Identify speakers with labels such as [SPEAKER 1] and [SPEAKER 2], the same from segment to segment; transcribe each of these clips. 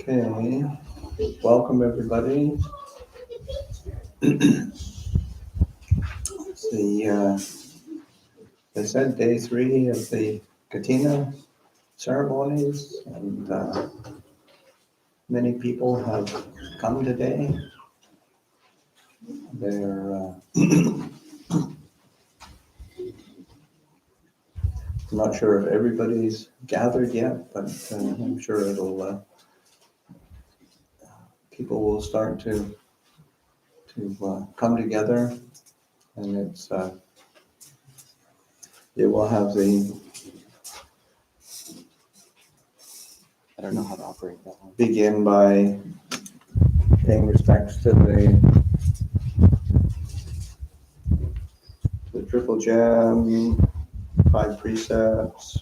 [SPEAKER 1] Okay, welcome everybody. They said day 3 of the Katina ceremonies, and many people have come today. They're I'm not sure if everybody's gathered yet, but I'm sure it'll people will start to come together, and it's they will have the
[SPEAKER 2] I don't know how to operate that one.
[SPEAKER 1] begin by paying respects to the triple gem, 5 precepts,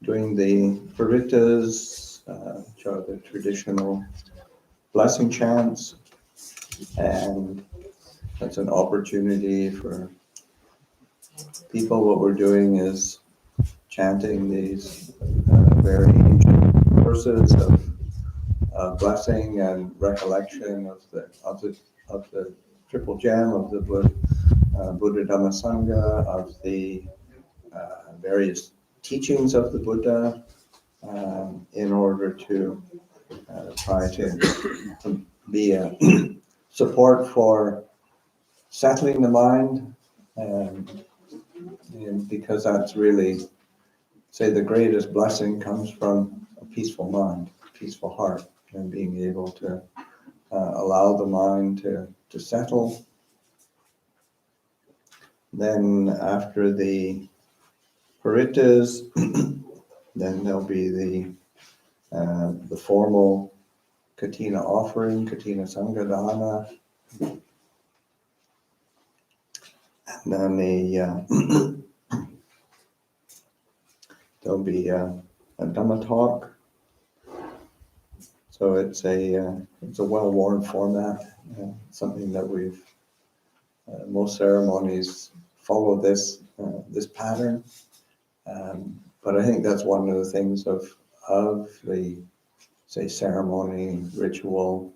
[SPEAKER 1] doing the Parittas, which are the traditional blessing chants, and that's an opportunity for people. What we're doing is chanting these very ancient verses of blessing and recollection of the triple gem of the Buddha Dhamma Sangha, of the various teachings of the Buddha, in order to try to be a support for settling the mind, and because that's really, say, the greatest blessing comes from a peaceful mind, peaceful heart, and being able to allow the mind to settle. Then after the Parittas, then there'll be the formal Katina offering, Katina Dhamma, and then there'll be a Dhamma talk. So it's a well-worn format, something that we've most ceremonies follow this pattern. But I think that's one of the things of the, say, ceremony, ritual,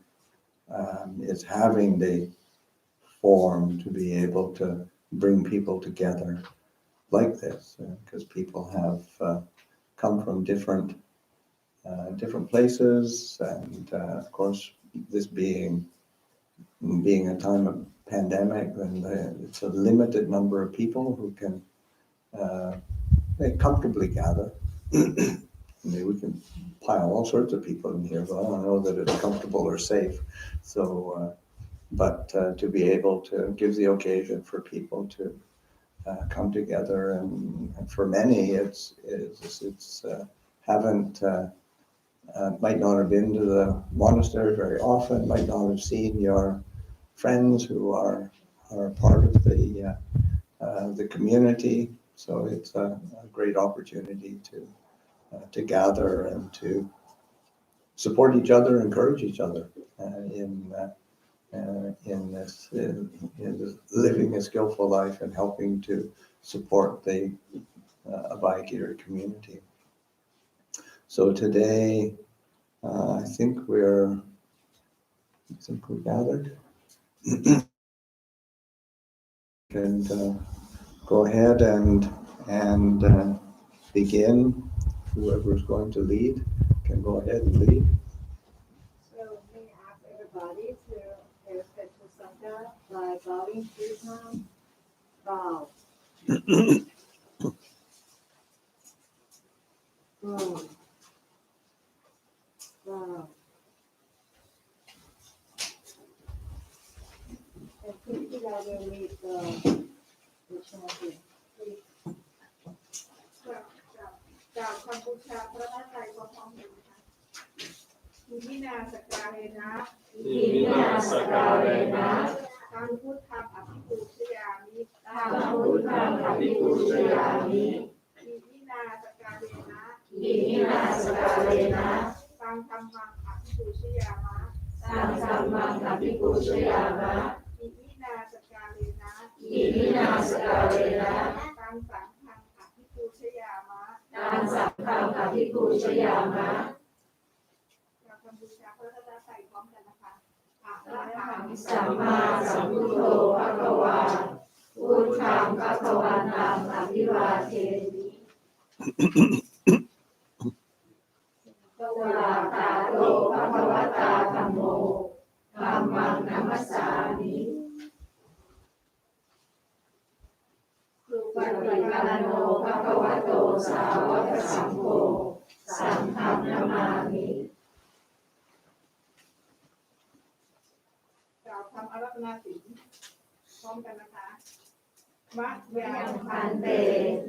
[SPEAKER 1] is having the form to be able to bring people together like this, because people have come from different places, and of course, this being a time of pandemic, then it's a limited number of people who can comfortably gather. I mean, we can pile all sorts of people in here, but I don't know that it's comfortable or safe. So, but to be able to give the occasion for people to come together, and for many, it's haven't might not have been to the monastery very often, might not have seen your friends who are part of the community. So it's a great opportunity to gather and to support each other, encourage each other in this living a skillful life and helping to support the Abhayagiri community. So today, I think we're gathered. And go ahead and begin. Whoever's going to lead can go ahead and lead.
[SPEAKER 3] So may I ask everybody to pay respect to Sangha by bowing 3 times? Bow. Bow. Bow. And please together lead the chanting. Please. กล่าวคำบูชาพระรัตนตรัยพร้อมๆกันนะคะอิมินาสกการะนะอิมินาสกการะนะตังพุทธังอภิปูชยามิตังพุทธังอภิปูชยามิอิมินาสกการะนะอิมินาสกการะนะตังธัมมังอภิปูชยามะตังธัมมังอภิปูชยามะอิมินาสกการะนะอิมินาสกการะนะตังสังฆังอภิปูชยามะตังสังฆัง
[SPEAKER 4] ภิกขุชยามะ
[SPEAKER 3] เราทำบูชาพระรัตนตรัยพร้อมกันนะคะอะระหัง
[SPEAKER 4] สัมมาสัมพุทโธภะคะวาพุทธังภะคะวันตังอภิวาเทมิ สวากขาโตภะคะวตาธัมโมธัมมังนัมมัสสามิ สุปฏิปันโนภะคะวะโตสาวกสังโฆสังฆังนามามิ
[SPEAKER 3] เราทำอารัธนาศีลพร้อมกันนะคะมะเว
[SPEAKER 4] ยั
[SPEAKER 3] ยัง ง
[SPEAKER 4] พั
[SPEAKER 3] พั
[SPEAKER 4] น
[SPEAKER 3] น
[SPEAKER 4] เต
[SPEAKER 3] เต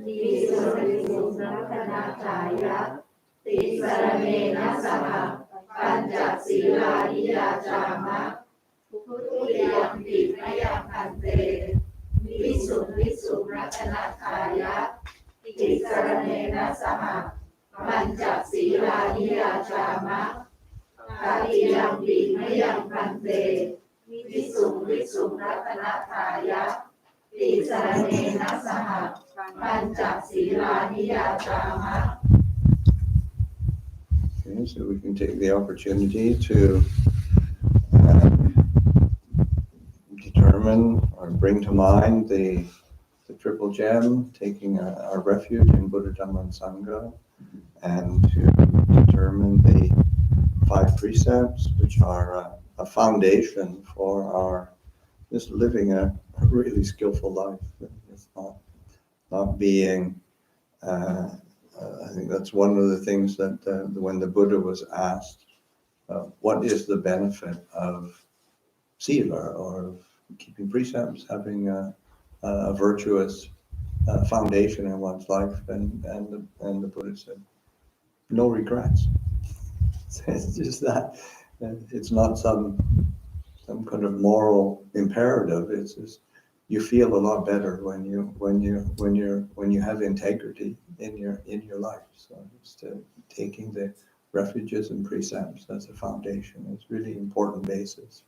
[SPEAKER 4] วิสุทธิสุนัตนาถายะติสรณเนนะสหปัญจศีลานิยาจามะทุติยมปิมะยังพันเตวิสุทธิสุนัตนาถายะติสรณเนนะสหปัญจศีลานิยาจามะตติยมปิมะยังพันเตวิสุทธิสุนัตนาถายะติสรณเนนะสหปัญจศีลานิยาจามะ
[SPEAKER 1] Okay, so we can take the opportunity to determine or bring to mind the triple gem, taking our refuge in Buddha, Dhamma, and Sangha, and to determine the 5 precepts, which are a foundation for our just living a really skillful life. It's not being. I think that's one of the things that when the Buddha was asked, what is the benefit of sila or of keeping precepts, having a virtuous foundation in one's life, and the Buddha said, no regrets. It's just that it's not some kind of moral imperative. It's just you feel a lot better when you have integrity in your life. So just taking the refuges and precepts as a foundation is really important basis.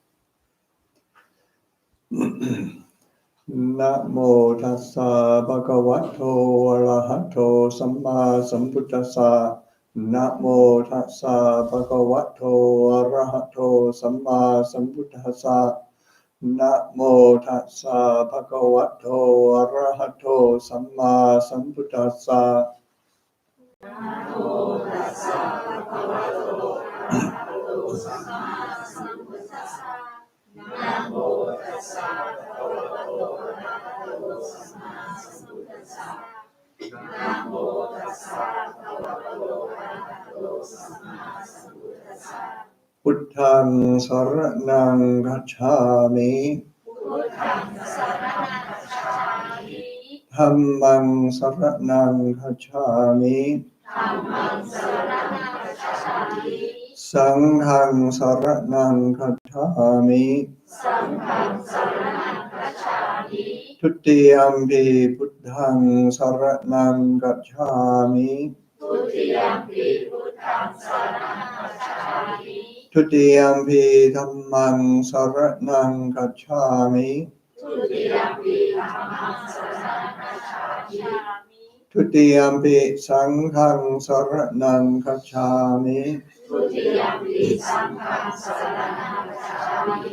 [SPEAKER 1] Namo tassa bhagavato arahato samma sambuddhassa. Namo tassa bhagavato arahato samma sambuddhassa. Namo tassa bhagavato arahato samma sambuddhassa.
[SPEAKER 4] Namo tassa bhagavato arahato samma sambuddhassa. Namo tassa bhagavato arahato samma sambuddhassa. Namo tassa bhagavato arahato samma sambuddhassa.
[SPEAKER 1] Buddhaṃ saraṇaṃ gacchāmi.
[SPEAKER 4] Buddhaṃ saraṇaṃ gacchāmi.
[SPEAKER 1] Dhammaṃ saraṇaṃ gacchāmi.
[SPEAKER 4] Dhammaṃ saraṇaṃ gacchāmi.
[SPEAKER 1] Saṅgham saraṇaṃ gacchāmi.
[SPEAKER 4] Saṅgham saraṇaṃ gacchāmi.
[SPEAKER 1] Tutiyampi buddhaṃ saraṇaṃ gacchāmi.
[SPEAKER 4] Tutiyampi buddhaṃ saraṇaṃ gacchāmi.
[SPEAKER 1] Tutiyampi dhammaṃ saraṇaṃ gacchāmi.
[SPEAKER 4] Tutiyampi dhammaṃ saraṇaṃ gacchāmi.
[SPEAKER 1] Tutiyampi saṅgham saraṇaṃ gacchāmi.
[SPEAKER 4] Tutiyampi saṅgham saraṇaṃ gacchāmi.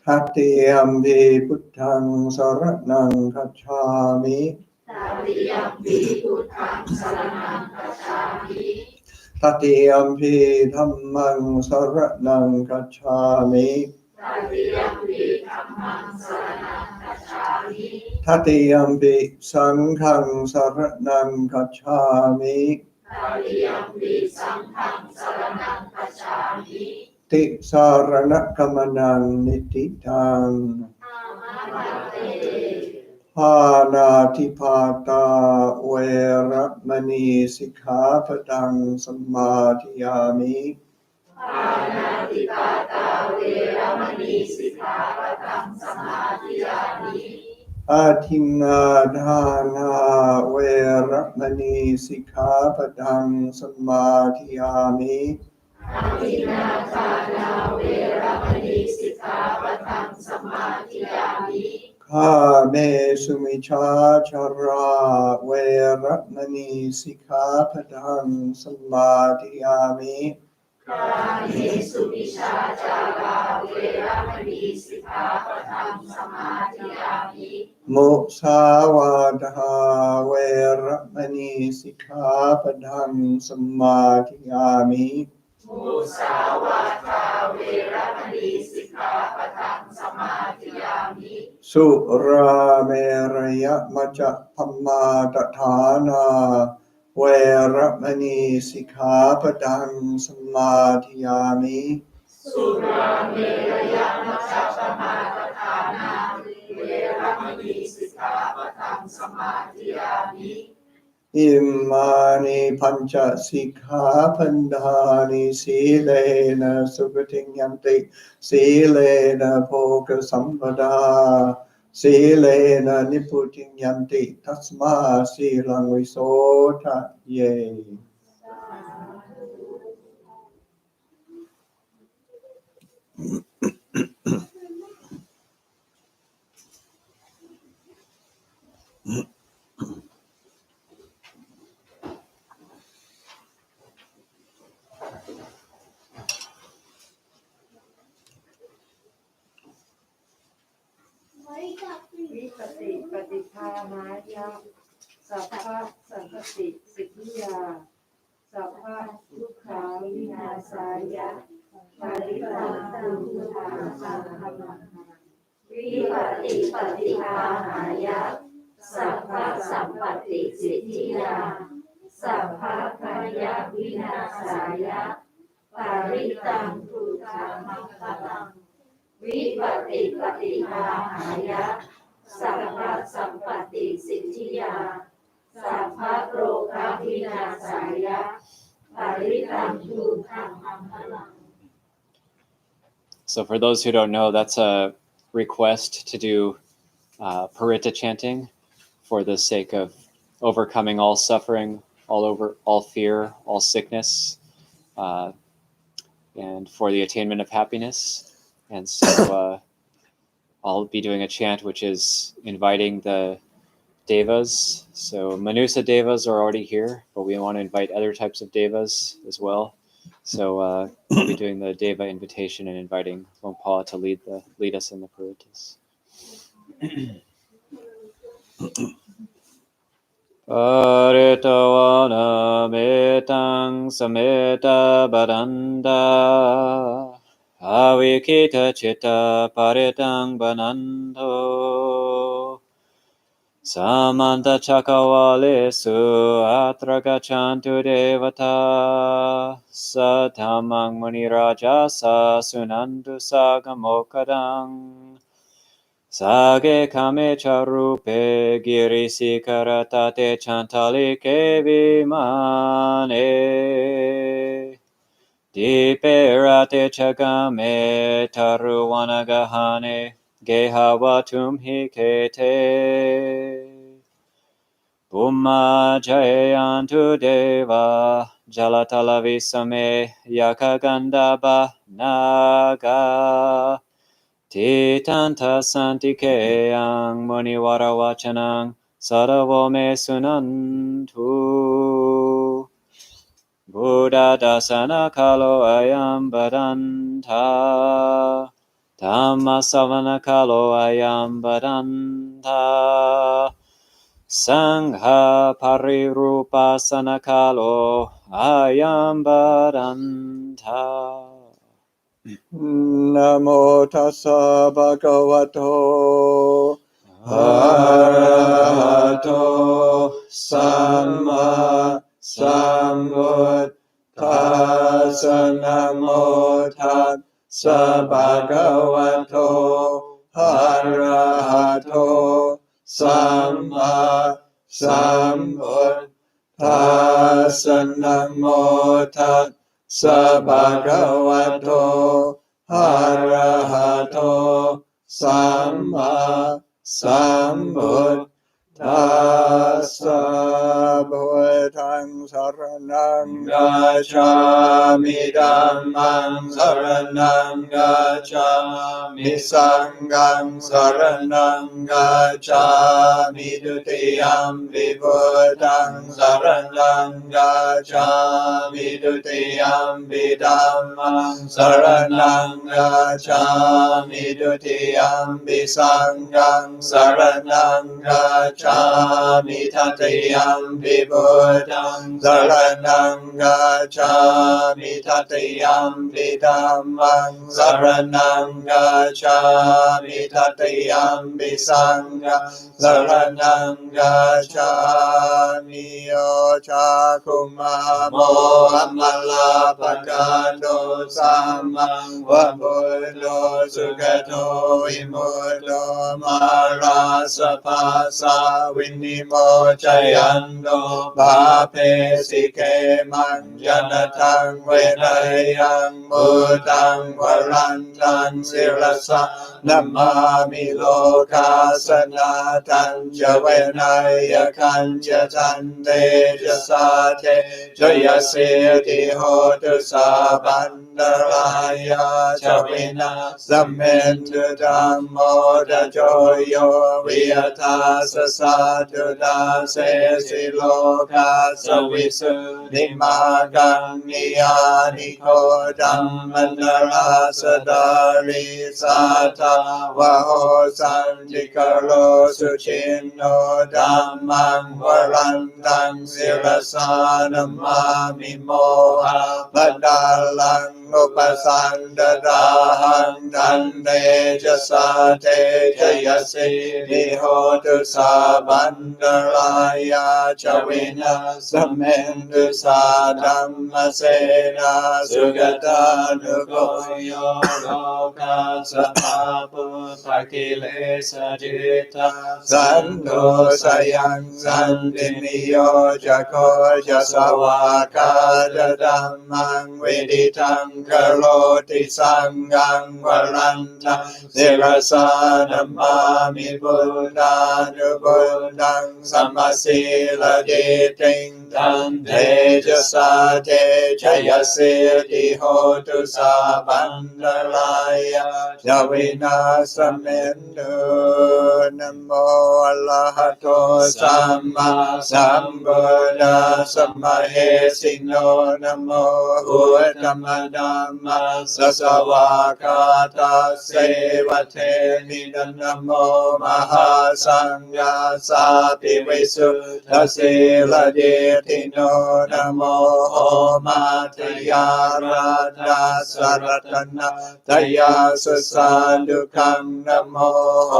[SPEAKER 1] Tatiyampi buddhaṃ saraṇaṃ gacchāmi.
[SPEAKER 4] Tatiyampi buddhaṃ saraṇaṃ gacchāmi.
[SPEAKER 1] Tatiyampi dhammaṃ saraṇaṃ gacchāmi.
[SPEAKER 4] Tatiyampi dhammaṃ saraṇaṃ gacchāmi.
[SPEAKER 1] Tatiyampi saṅgham saraṇaṃ gacchāmi.
[SPEAKER 4] Tatiyampi saṅgham saraṇaṃ gacchāmi.
[SPEAKER 1] Ti sarana kamanaṃ nititaṃ.
[SPEAKER 4] Amamante.
[SPEAKER 1] Pānātipātā veramani sikkhapadaṃ samadhiyāmi.
[SPEAKER 4] Pānātipātā veramani sikkhapadaṃ samadhiyāmi.
[SPEAKER 1] Athīnādhānā veramani sikkhapadaṃ samadhiyāmi.
[SPEAKER 4] Athīnādhānā veramani sikkhapadaṃ samadhiyāmi.
[SPEAKER 1] ข้าเมสุมิชาชาราเวรมณีสิกขาปะทังสมาธิยามิ
[SPEAKER 4] กาเมสุมิชาจาราเวรมณีสิกขาปะทังสมาธิยามิ
[SPEAKER 1] มุสาวาทาเวรมณีสิกขาปะทังสมาธิยามิ
[SPEAKER 4] มุสาวาทาเวรมณีสิกขาปะทังสมาธิยามิ
[SPEAKER 1] สุราเมรยมัจจพมมาตฐานาเวรมณีสิกขาปะทังสมาธิยามิ
[SPEAKER 4] สุราเมรยมัจจปมาทฐานาเวรมณีสิกขาปะทังสมาธิยามิ
[SPEAKER 1] อิมานิปัญจสิกขาปัฏฐานิสีเลนะสุขติยันติสีเลนะโภคสัมปทาสีเลนะนิพพุติยันติทัสมาสีลังวิโสทะเย
[SPEAKER 5] วิปติปฏิภาหายะสัพพะสังคติสิทธิยาสัพพะทุกขาวินาศายะปาริตังตุทุกขาสังฆมังวิปติปฏิภาหายะสัพพะสัมปติสิทธิยาสัพพะกายวินาศายะปาริตังตุกขามังคลังวิปติปฏิภาหายะสัพพะสัมปติสิทธิยาสัพพะโลกวินาศายะปาริตังทุกขังมังคลัง
[SPEAKER 2] So for those who don't know, that's a request to do Paritta chanting for the sake of overcoming all suffering, all fear, all sickness, and for the attainment of happiness. And so I'll be doing a chant which is inviting the devas. So Manusa devas are already here, but we want to invite other types of devas as well. So we'll be doing the deva invitation and inviting Longpa to lead us in the parittas. Paritavana metang sameta baranda avikita chitta paritang banando Samanta chakavalesu atra gachantu devata satamang munirajasa sunandu sagamokadang sage kame charupe girisi karatate chantalike vimane diperate chagame taruvanagahane Gehavatum hikete Bumma jayantu deva Jalatalavisame yakagandaba naga Titanta santikeang muniwara wachanang Sadavome sunantu Buddha dasana kalo ayam badanta Dhamma savana kalo ayam badanta Sangha parirupasana kalo ayam badanta
[SPEAKER 1] Namo tassa bhagavato arahato samma sambuddhassa namo tassa Sabhagavato Arahato Samma Sambuddhassa Namo Tassa Bhagavato Arahato Samma Sambuddhassa Bhutang งสรณังกัจฉามิธัมมังสรณังกัจฉามิสังฆังสรณังกัจฉามิทุติยัมปิพุทธังสรณังกัจฉามิทุติยัมปิธัมมังสรณังกัจฉามิทุติยัมปิสังฆังสรณังกัจฉามิทัตติยัมปิพุทธังสรณังกัจฉามิทัตติยัมปิธัมมังสรณังกัจฉามิทัตติยัมปิสังฆังสรณังกัจฉามิโยชาคุมาโมอัมมลาภกันโตสัมมังวะพุทโธสุขโตวิมุตโตมาราสภาสาวินิโมจยันโตภาเพสิเกมังยันทังเวไนยังมุตังวรันตังศิรสะนัมมามิโลกาสนาทันจะเวนยคันจะทันเตจะสาเทจยเสติโหตุสาบันดรายาชวินาสเมนตุธัมโมทโจโยวิยทาสสะตุดาเสสิโลกาสวิสุทธิมากังนิยานิโคตัมมันดราสดาริสัทธาวะโหสันติกโลสุชินโนธัมมังวรันตังศิรสานัมมามิโมหะปดาลังอุปสันดดาหังทันเตจะสาเทจยสินิโหตุสาบันดรายาชวินาสเมนตุสาธัมมเสนาสุกตานุโกโยโลกัสสะปุถะกิเลสจิตตาสันโดสยังสันตินิโยจะโคจะสวากาจะธัมมังวิดิตังกโลติสังฆังวรันตังศิรสานัมมามิพุทธานุพุทธังสัมมาสีลเดติงตันเตจะสาเทชยเสติโหตุสาบันดรายาชวินาสเมนตุนะโมอะระหะโตสัมมาสัมพุทธัสสะมะเหสิโนนะโมพุทธมดัมมัสสะสวากาตาเสวะเทนินะโมมหาสังฆาสาปิวิสุทธสีลเดทิโนนะโมโอมาทยาราธาสรัตนะทยาสุสาดุขังนะโมโอ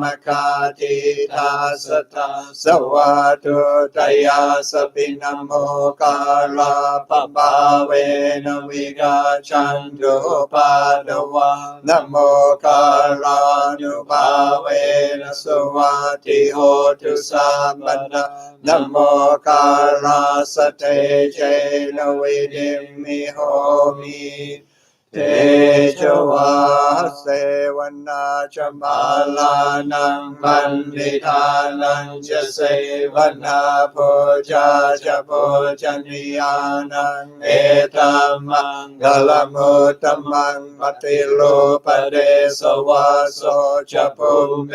[SPEAKER 1] มคาทิทาสตาสวาตุทยาสปินะโมกาลาปะปาเวนวิกาชันตุปาดวานะโมกาลานุภาเวนะสวัสติโหตุสัมปันนะนะโมกาลาสเตเชนะวิดิมิโหมิเตจวาเสวนาจมาลานังบัณฑิทานังจะเสวนาโพจาจะโพจนิยานังเอตัมมังกลมุตตมังปฏิโลปเดสวาโสจะภูเม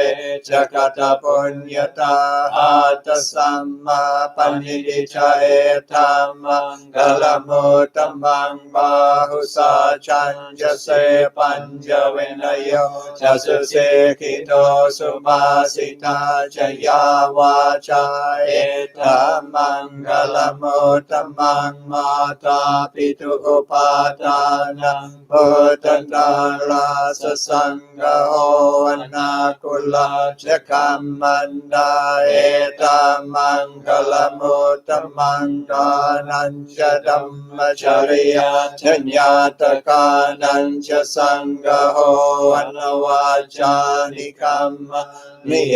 [SPEAKER 1] จะกตปุญญาตาอัตตสัมมาปัญญิชัยธัมมังกลมุตตมังบาหุสาชันจะเสปัญจเวนโยจะสุเสกิโตสุมาสิตาจะยาวาจาเอตัมมังกลมุตตมังมาตาปิตุอุปาทานังพุทธันดาราสสังฆโอนาคุลาจะคัมมันดาเอตัมมังกลมุตตมังกานัญจะดัมมจริยาชญาตกา นัญจสังฆโหอนวาจานิคัมมะมิเอ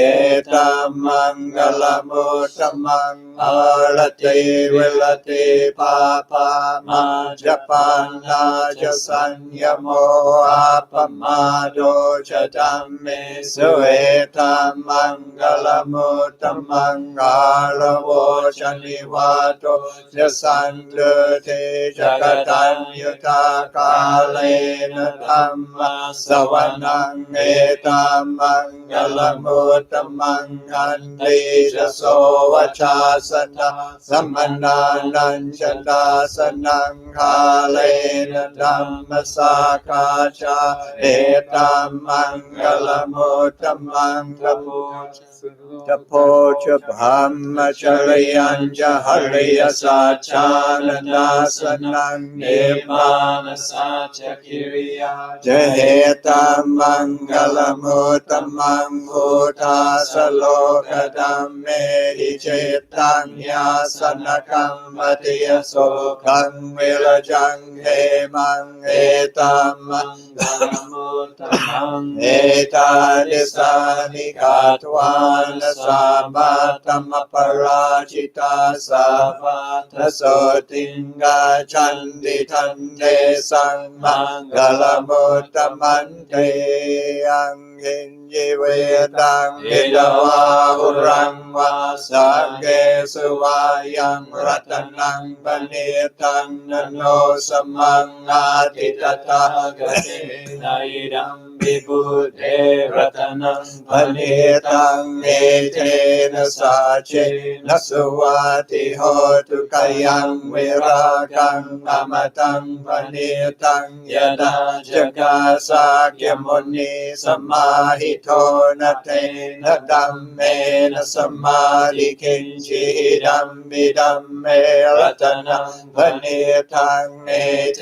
[SPEAKER 1] ตัมมังกลมุตตมังอารติเวลติปาปามาจปันนาจะสัญญโมอาปมาโดจะธัมเมสุเอตัมมังกลมุตตมังอาลโวชนิวาโตจะสันเดเทจะกตัญยุตากาเลนะธัมมาสวนังเอตัมมังกลมุตตมังอันติจะโสวชาสนะสัมมนานัญชตาสนังคาเลนะธัมมสาคาชาเอตัมมังกลมุตตมังกมุตโพชพรมมจริยัญจะหริยสัจจานนาสนังเนมานะสัจกิริยาจะเหตัมมังกลมุตตมังพุทธาสโลกธัมเมหิเจตังยาสนกัมมติยโสขังเวลจังเฮมังเอตัมมังกลมุตตมังเอตานิสานิกาทวานสาบัตตมปราชิตาสาบัตถโสติงกาชันติทันเดสังมังกลมุตตมันเตยังหินยิเวตังวิดาวาหุรังวาสังเกสุวายังรัตนังปณิตังนโนสมังอาทิตตากเตนะอิดัมปิบุเตรัตนังปณิตังเอเทนะสาเชนะสวัติโหตุกายังเวรากังอมตังปณิตังยะดาจกาสากยมุนีสมาหิโทนะเทนะดัมเมนะสมาลิขินจิดัมมิดัมเมรัตนังปณิตังเอเท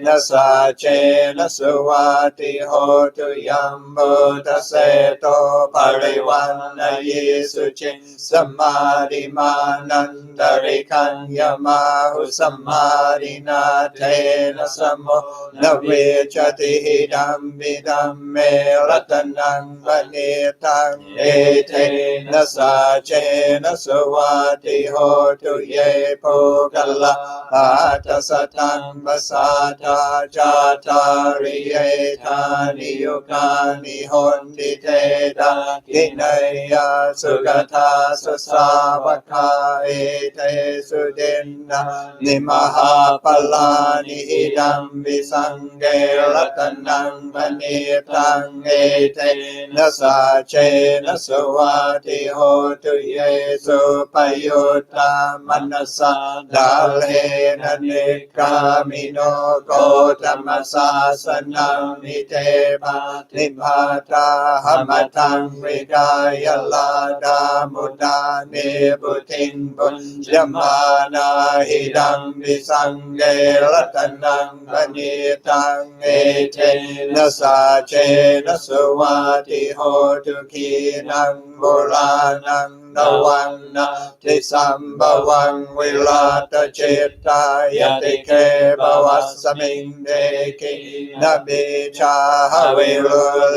[SPEAKER 1] นะสาเชนะสวัติโหตุยัมมุตเสโตปริวันนะยิสุจิสมาริมานันตริคัญญมาหุสมารินาเทนะสมโมนะเวชติหิดัมมิดัมเมรัตนังปณิตังเอเทนะสาเชนะสวัติโหตุเยโภกัลลาอาทัสสตังปสาทาจาตาริเยธานิโยกานิหนติเทดากินยาสุกทาสสาวกาเอเทสุเดนะนิมหาปลานิอิดัมวิสังเกรัตนังปณิตังเอเทนะสาเชนะสวัติโหตุเยสุปยุตตามนัสสะดาเลนะเนกามิโนโกตัมสาสนังนิเทปาทิภาตาหมตังวิกายลาดามุดาเนบุติงบุญยมานาหิดังวิสังเกรัตนังปณิตังเอเทนะสาเชนะสวัติโหตุขีนังโบราณังนวันนะทิสัมบวังวิลาตเจตายติเคบวัสมิงเดกินะเบชาหะเวโร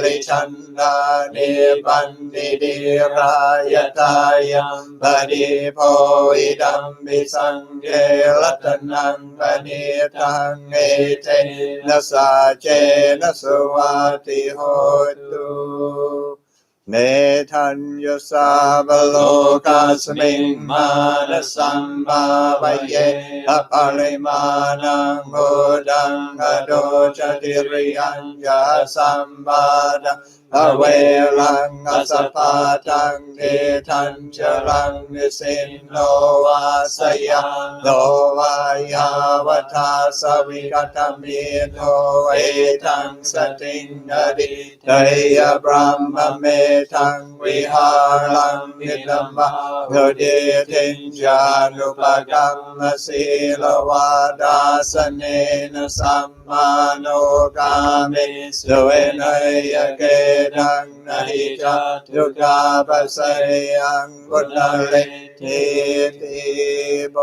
[SPEAKER 1] ลิชันดาเนบันดิดิรายตายังปฏิโพอิดัมบิสังเกรัตนังปณิตังเอเทนะสาเจนะสวัติโหตุเนทัญญสาวโลกัสมิงมานะสัมภาวะเยอปริมาณังโมดังอโดจติริยัญญาสัมปาดะอเวลังอสปาตังเนทัญจรังนิสินโนวาสยาโนวายาวทาสวิกตมิโนเอตังสติงนดิเตยบรมเมทังวิหารังนิตมะโนเดติญญานุปกัมมสีลวาดาสเนนะสัมมาโนกามิสุเวนยเกดังนะหิจัตตุกาปัสสยังบุตตะเล ทิติโบ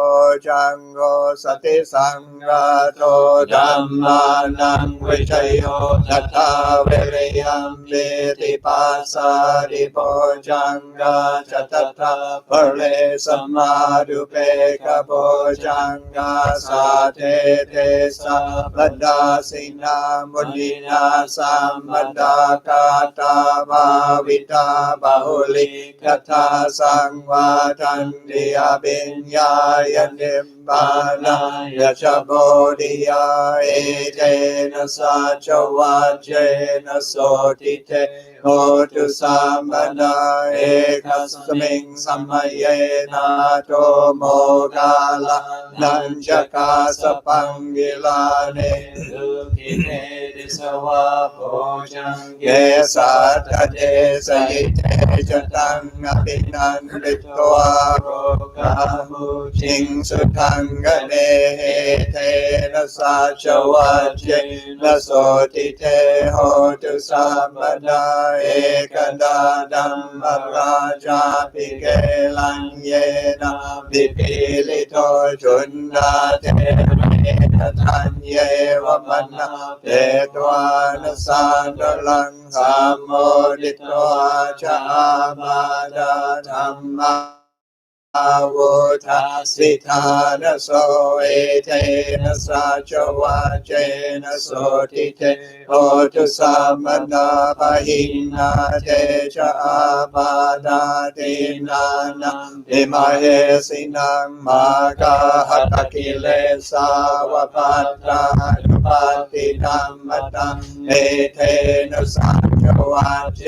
[SPEAKER 1] จังโกสติสังฆโตธัมมานังวิชโยทัตถาเวริยัมเมติปัสสะริโบจังกาจัตตาภเรสมาดุเปกโบจังกาสาเทเทสะบดาสินามุนินาสัมบดากาตาภาวิตาบาหุลิกถาสังวาทันติอภิญญายนิมบานายชโบดิยาเอเทนะสัจวัจเจนะโสติเตโหตุสัมปนาเอคัสมิงสัมมเยนะโตโมกาลานัญจกาสปังกิลาเนลุขิเนติสวะโพจังเกสัตเตสยิเตจตังอภินันติตัวโรกามุชิงสุขังกเนเทนะสัจวัจเจนะโสติเตโหตุสัมปนาเอกดาดัมมราชาภิเกลังเยนะวิปิลิโตจุนดาเทเรนะทันเยวมันะเตตวานสานลังสามโมดิตวาชามาดาธรรมะอาวุธาสิทานโสเอเทนะสัจวัจเจนะโสติเตโหตุสัมมนาปะหินาเตชะอาปาดาตินานังอิมาเหสินังมากาหัตกิเลสาวปัตตานุปัตติธัมมตังเอเทนะสัจวัจเจ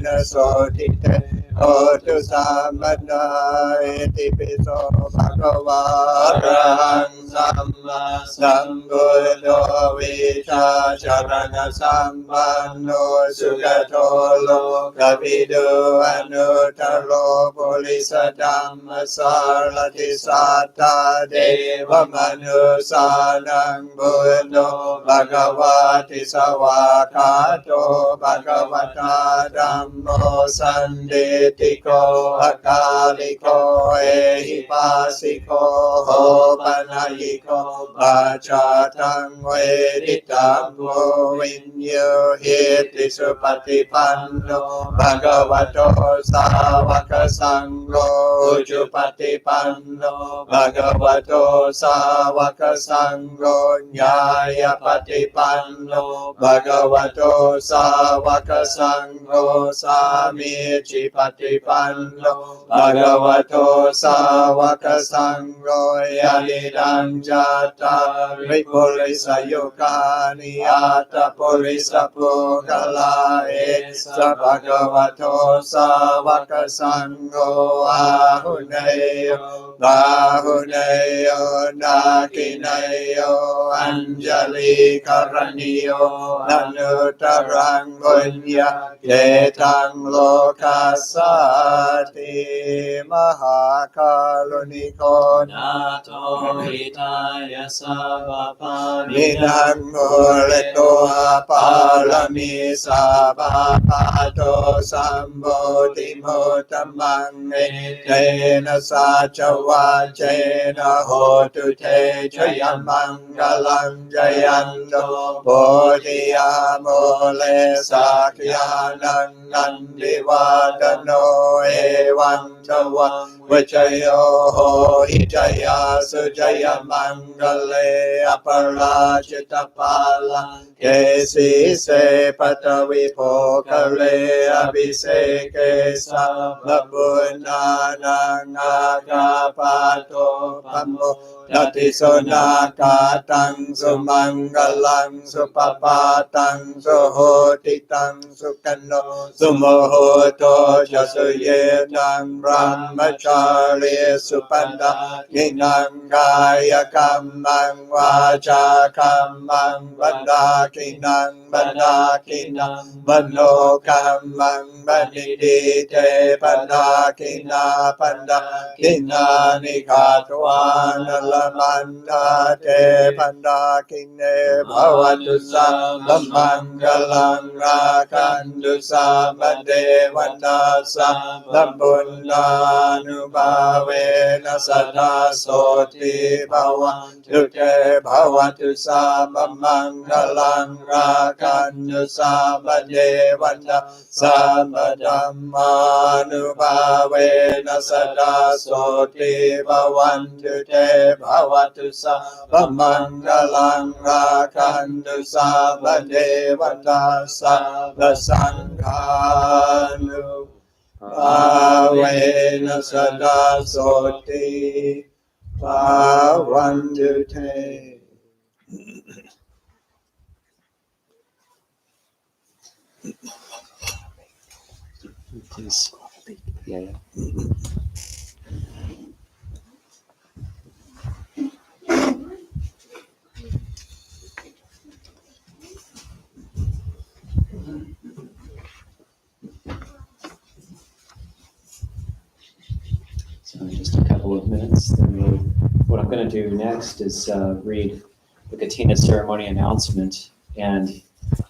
[SPEAKER 1] นะโสติเตโหตุสัมมนาเอติปิโสภะคะวะอะระหังสัมมาสัมพุทโธวิชาจารณะสัมปันโนสุขโตโลกวิดูอนุตตโรปุริสธัมมสารติสัทธาเทวมนุสานังบุญโนภะคะวะติสวากขาโตภะคะวะตาธัมโมสันติติโกอะกาลิโกเอหิปัสสิโกโหปนัยยิโกปัจจตังเวทิตังโววิญโยหิติสุปฏิปันโนภะคะวะโตสาวกสังโฆอุจุปฏิปันโนภะคะวะโตสาวกสังโฆญาญาปฏิปันโนภะคะวะโตสาวกสังโฆสามีจิปฏิปันโนภะคะวะโตสาวกสังโฆยะนิดังจัตตาริปุริสยุคานิอัตตปุริสปุกลาเอสะภะคะวะโตสาวกสังโฆอาหุเนโยบาหุเนโยนาคิเนโยอัญจลิกรณิโยอนุตตรังบุญญาเกตังโลกัสสติมหาการุณิโกนาโตหิตายะสัพพะนินังโมเลโตปาลมิสาบาปะโตสัมโพธิโมตมังเอเตนะสัจวัจเจนะโหตุเตชยมังกลังจยันโตโพธิยาโมเลสักยานังนันทิวาดโนเอวังชวังวิจโยโหหิจยาสุจยมังกเลอปราชิตปาลังเกสีเสปตวิโภคเลอภิเสเกสัมบุญนานังอาคาปาโตปัมโมนัตติโสนาคาตังสุมังกลังสุปปาตังสุโหติตังสุกันโนสุโมโหโตจะสุเยตังบรมจารีสุปันดากินังกายกรรมังวาจากรรมังบันดากินังบันดากินังมโนกรรมังบันิดีเตปันดากินาปันดากินานิฆาตวานล Salamanda Te Pandakine Bhavatu Samangalang Rakandu Samadevata Salambunda Nubhavena Sada Soti Bhavantu Te Bhavatu Samangalang Rakandu Samadevata Samadhammanubhavena Sada Soti Bhavantu Te Bhavatu Samangalang Rakandu Samadevata Sabasanghanu Bhavena Sada Soti Bhavantu Te.
[SPEAKER 2] Please. Yeah. So just a couple of minutes. Then what I'm going to do next is read the Katina Ceremony announcement. And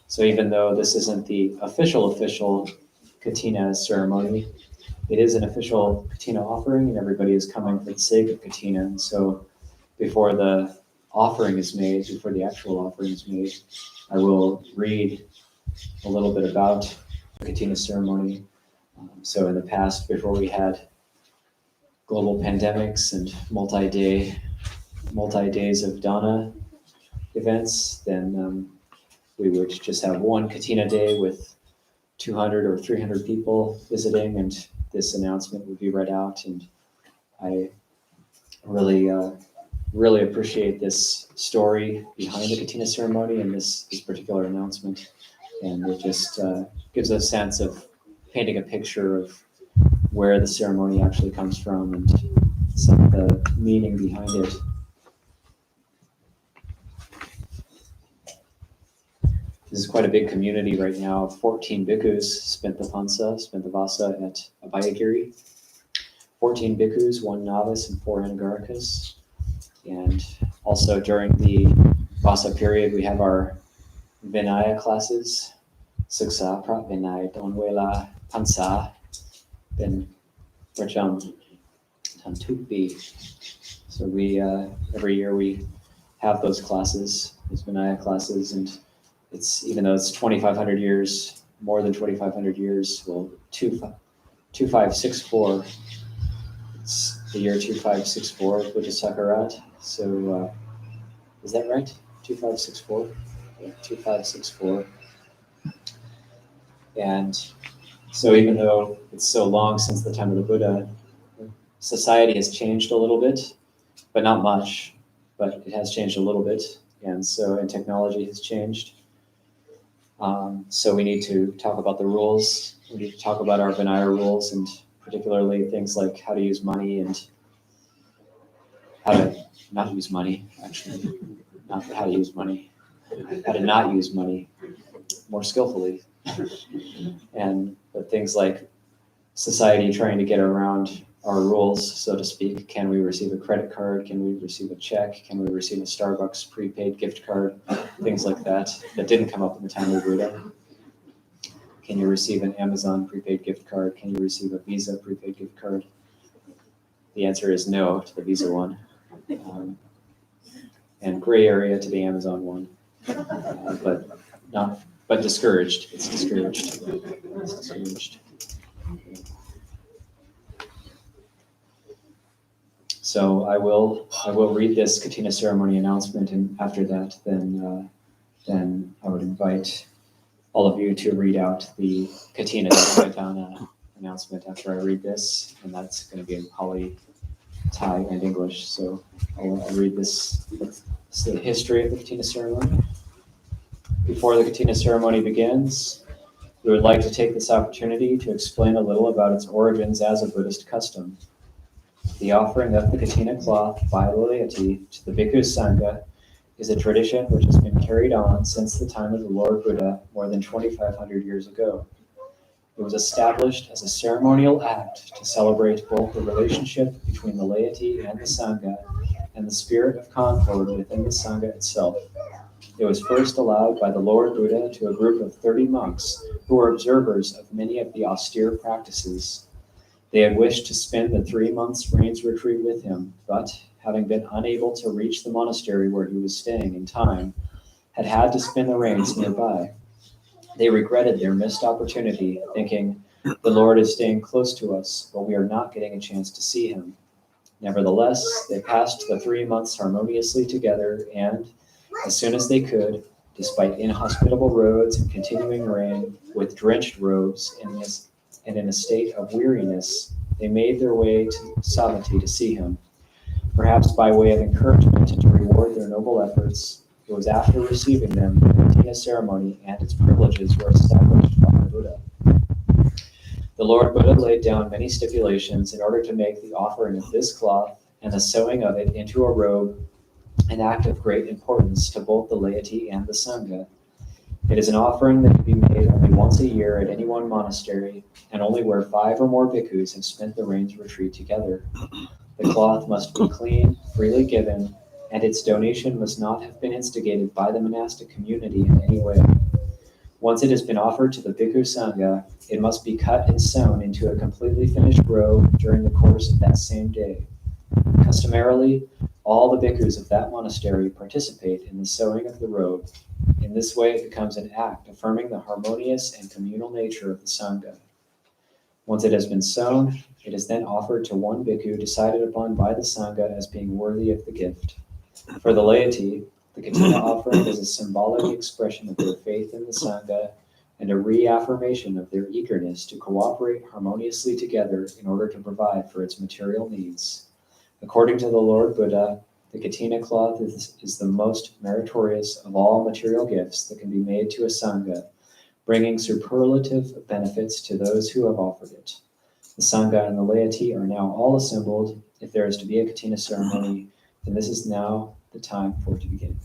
[SPEAKER 2] so even though this isn't the official Katina ceremony, it is an official Katina offering, and everybody is coming for the sake of Katina. And so before the offering is made, before the actual offering is made, I will read a little bit about the Katina ceremony. So in the past, before we had global pandemics and multi-days of Dhamma events, then we would just have one Katina day with 200 or 300 people visiting, and this announcement would be read out. And I really appreciate this story behind the Katina ceremony and this particular announcement. And it just gives a sense of painting a picture of where the ceremony actually comes from and some of the meaning behind it. This is quite a big community right now. 14 bhikkhus spent the vasa at Abhayagiri. 14 bhikkhus, 1 novice, and 4 anagarikas. And also during the vasa period, we have our Vinaya classes. Suksa, Prat Vinaya, Donwela, Pansa, then Rajam, Tantukbi. So we, every year we have those classes, those Vinaya classes, and it's, even though it's 2,500 years, more than 2,500 years, well, 2564, it's the year 2564, Buddha Sakarat. So is that right? 2564? Yeah, 2564. And so even though it's so long since the time of the Buddha, society has changed a little bit, but not much, but it has changed a little bit. And technology has changed. So we need to talk about the rules. We need to talk about our Vinaya rules, and particularly things like how to use money and how to not use money, actually. Not how to use money, how to not use money more skillfully. But things like society trying to get around our rules, so to speak. Can we receive a credit card? Can we receive a check? Can we receive a Starbucks prepaid gift card? Things like that didn't come up in the time of Buddha. Can you receive an Amazon prepaid gift card? Can you receive a Visa prepaid gift card? The answer is no to the Visa one. And gray area to the Amazon one. But discouraged. It's discouraged. It's discouraged. So I will read this Katina ceremony announcement, and after that, then I would invite all of you to read out the Katina announcement after I read this, and that's going to be in Pali, Thai, and English. So I'll read this. It's the history of the Katina ceremony. Before the Katina ceremony begins, we would like to take this opportunity to explain a little about its origins as a Buddhist custom. The offering of the Katina cloth by the laity to the Bhikkhu Sangha is a tradition which has been carried on since the time of the Lord Buddha more than 2,500 years ago. It was established as a ceremonial act to celebrate both the relationship between the laity and the Sangha and the spirit of concord within the Sangha itself. It was first allowed by the Lord Buddha to a group of 30 monks who were observers of many of the austere practices. They had wished to spend the 3 months' rains retreat with him, but, having been unable to reach the monastery where he was staying in time, had to spend the rains nearby. They regretted their missed opportunity, thinking, "The Lord is staying close to us, but we are not getting a chance to see him." Nevertheless, they passed the 3 months harmoniously together, and, as soon as they could, despite inhospitable roads and continuing rain, with drenched robes and in a state of weariness, they made their way to Savatthi to see him. Perhaps by way of encouragement and to reward their noble efforts, it was after receiving them the Katina Ceremony and its privileges were established by the Buddha. The Lord Buddha laid down many stipulations in order to make the offering of this cloth and the sewing of it into a robe an act of great importance to both the laity and the Sangha. It is an offering that can be made only once a year at any one monastery, and only where 5 or more bhikkhus have spent the rains retreat together. The cloth must be clean, freely given, and its donation must not have been instigated by the monastic community in any way. Once it has been offered to the Bhikkhu Sangha, it must be cut and sewn into a completely finished robe during the course of that same day. Customarily, all the bhikkhus of that monastery participate in the sewing of the robe. In this way, it becomes an act affirming the harmonious and communal nature of the Sangha. Once it has been sewn, it is then offered to one bhikkhu decided upon by the Sangha as being worthy of the gift. For the laity, the Katina offering is a symbolic expression of their faith in the Sangha and a reaffirmation of their eagerness to cooperate harmoniously together in order to provide for its material needs. According to the Lord Buddha, the Katina cloth is the most meritorious of all material gifts that can be made to a Sangha, bringing superlative benefits to those who have offered it. The Sangha and the laity are now all assembled. If there is to be a Katina ceremony, then this is now the time for it to begin.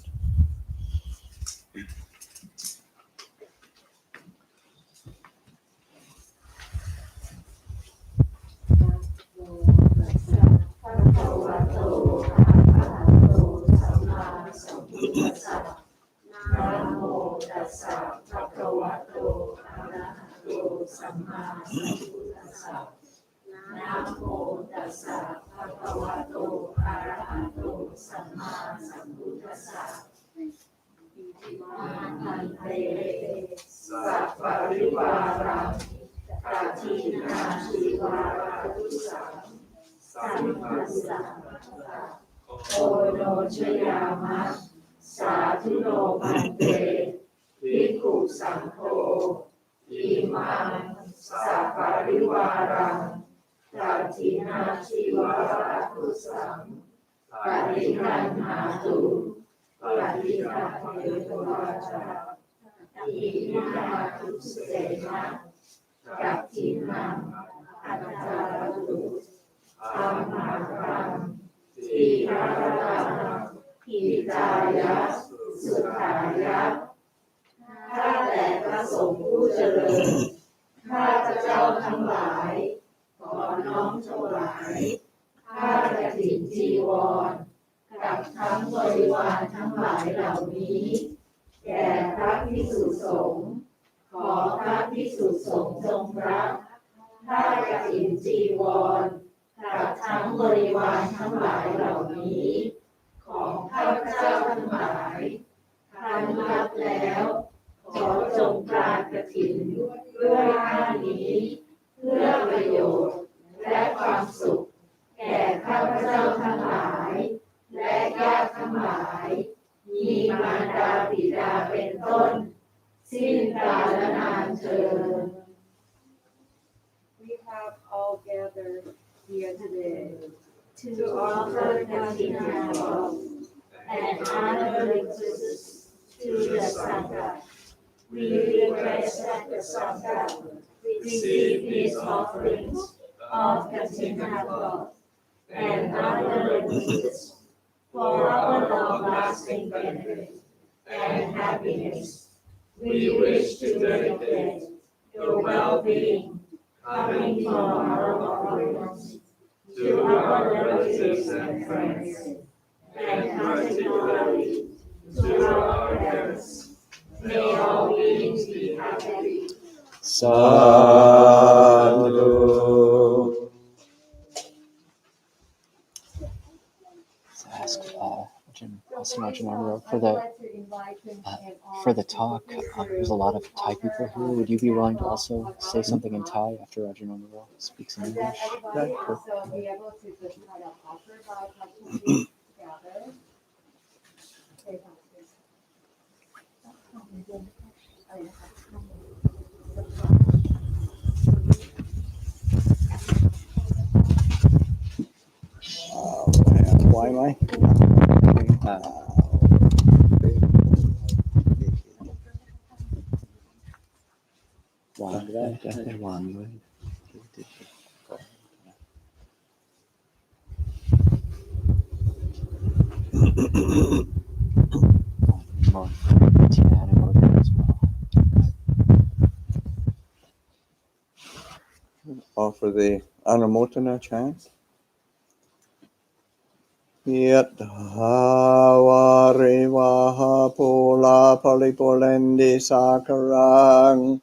[SPEAKER 5] We have all gathered here today to offer Katina love and honor requests to the Sangha. We request that the Sangha receive these offerings of Katina love and honor requests for our long-lasting benefit and happiness. We wish to dedicate your well-being coming from our offerings to our relatives and friends,
[SPEAKER 4] and particularly to our parents. May all beings be happy.
[SPEAKER 1] Sadhu.
[SPEAKER 2] Ask Austin Arjun for the talk. There's a lot of Thai people here. Would you be willing to also say something in Thai after Arjun Arjun speaks in English?
[SPEAKER 5] Everybody also be able to just kind of offer by touching together.
[SPEAKER 1] Why am I?
[SPEAKER 2] วางก็ได้
[SPEAKER 1] ได้วางด้วย
[SPEAKER 2] Katina and Morgan as well.
[SPEAKER 1] Offer the Anumotana chant. Yat Havare Vaha Pola Polipolendi Sakarang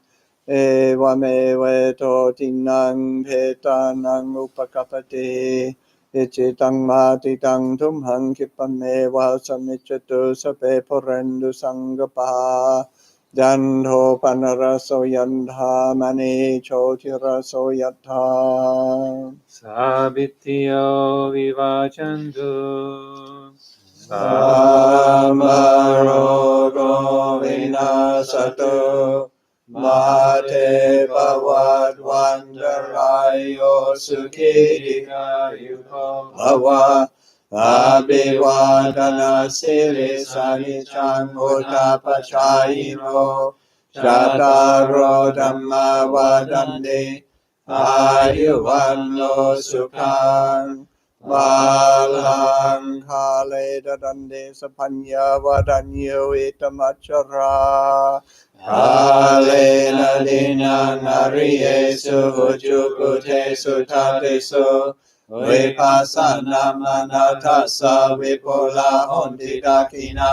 [SPEAKER 1] Evame Totinang Petanang Upakapati Ichitang Matitang Tumhang Kipame Vasamichatu Sape Porendu Sangapa Jandho Panaraso Yandha Mani Chotiraso Yatha
[SPEAKER 6] Sabityo vivachantu
[SPEAKER 1] Samarogo Vinasatu Mate Bhavad Vandarayo Sukhika Bhava Abhivadana Siri Sanichang Utapachayino Chataro Dhamma Vadandi Ayuvanno Sukhang Balang Kale Dadande Sapanya Vadanyo Itamachara Kale Nadina Nariye Suhujukute Sutadesu Vipasana Manatasa Vipola Honti Dakina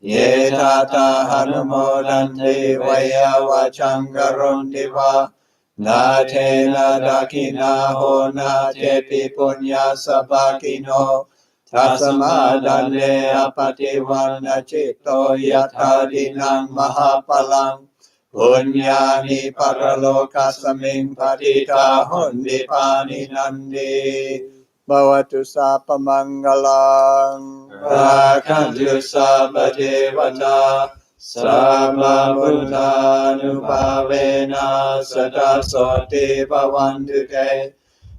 [SPEAKER 1] Yetata Hanumodante Vaya Vachangarondiva Natena Dakina Ho Natepi Punya Sabakino Tasamadane Apatiwana Chito Yatadinang Mahapalang Punyani Paralokasaming Patita Hundi Pani Nandi Bhavatu Sapamangalang Rakantu Sabadevata Samabhutanubhavena Sadasoti Bhavantu Te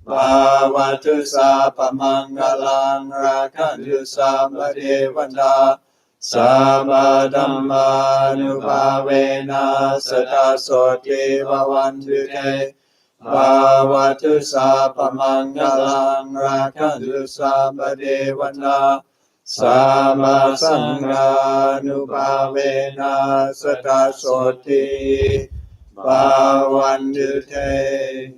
[SPEAKER 1] Bhavatu Sapamangalang Rakantu Sabadevata Sabadhammanubhavena Sadasoti Bhavantu Te Bhavatu Sapamangalang Rakantu Sabadevata Samasanghanubhavena Sadasoti Bhavantu Te.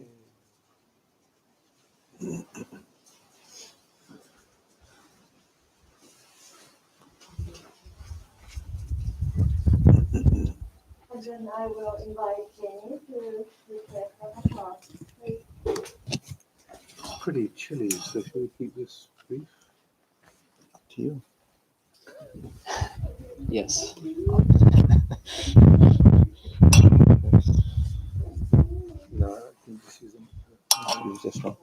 [SPEAKER 5] And then I will invite Jenny to prepare for the talk.
[SPEAKER 6] pretty chilly, so should we keep this brief?
[SPEAKER 1] To you.
[SPEAKER 2] Yes.
[SPEAKER 6] No, I think this is
[SPEAKER 1] Use this one.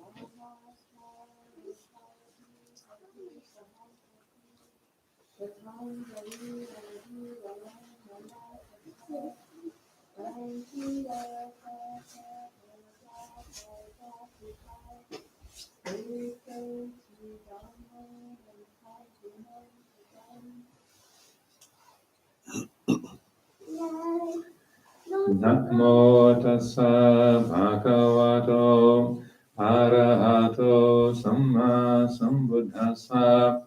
[SPEAKER 6] Namo tassa bhagavato arahato samma sambuddhassa.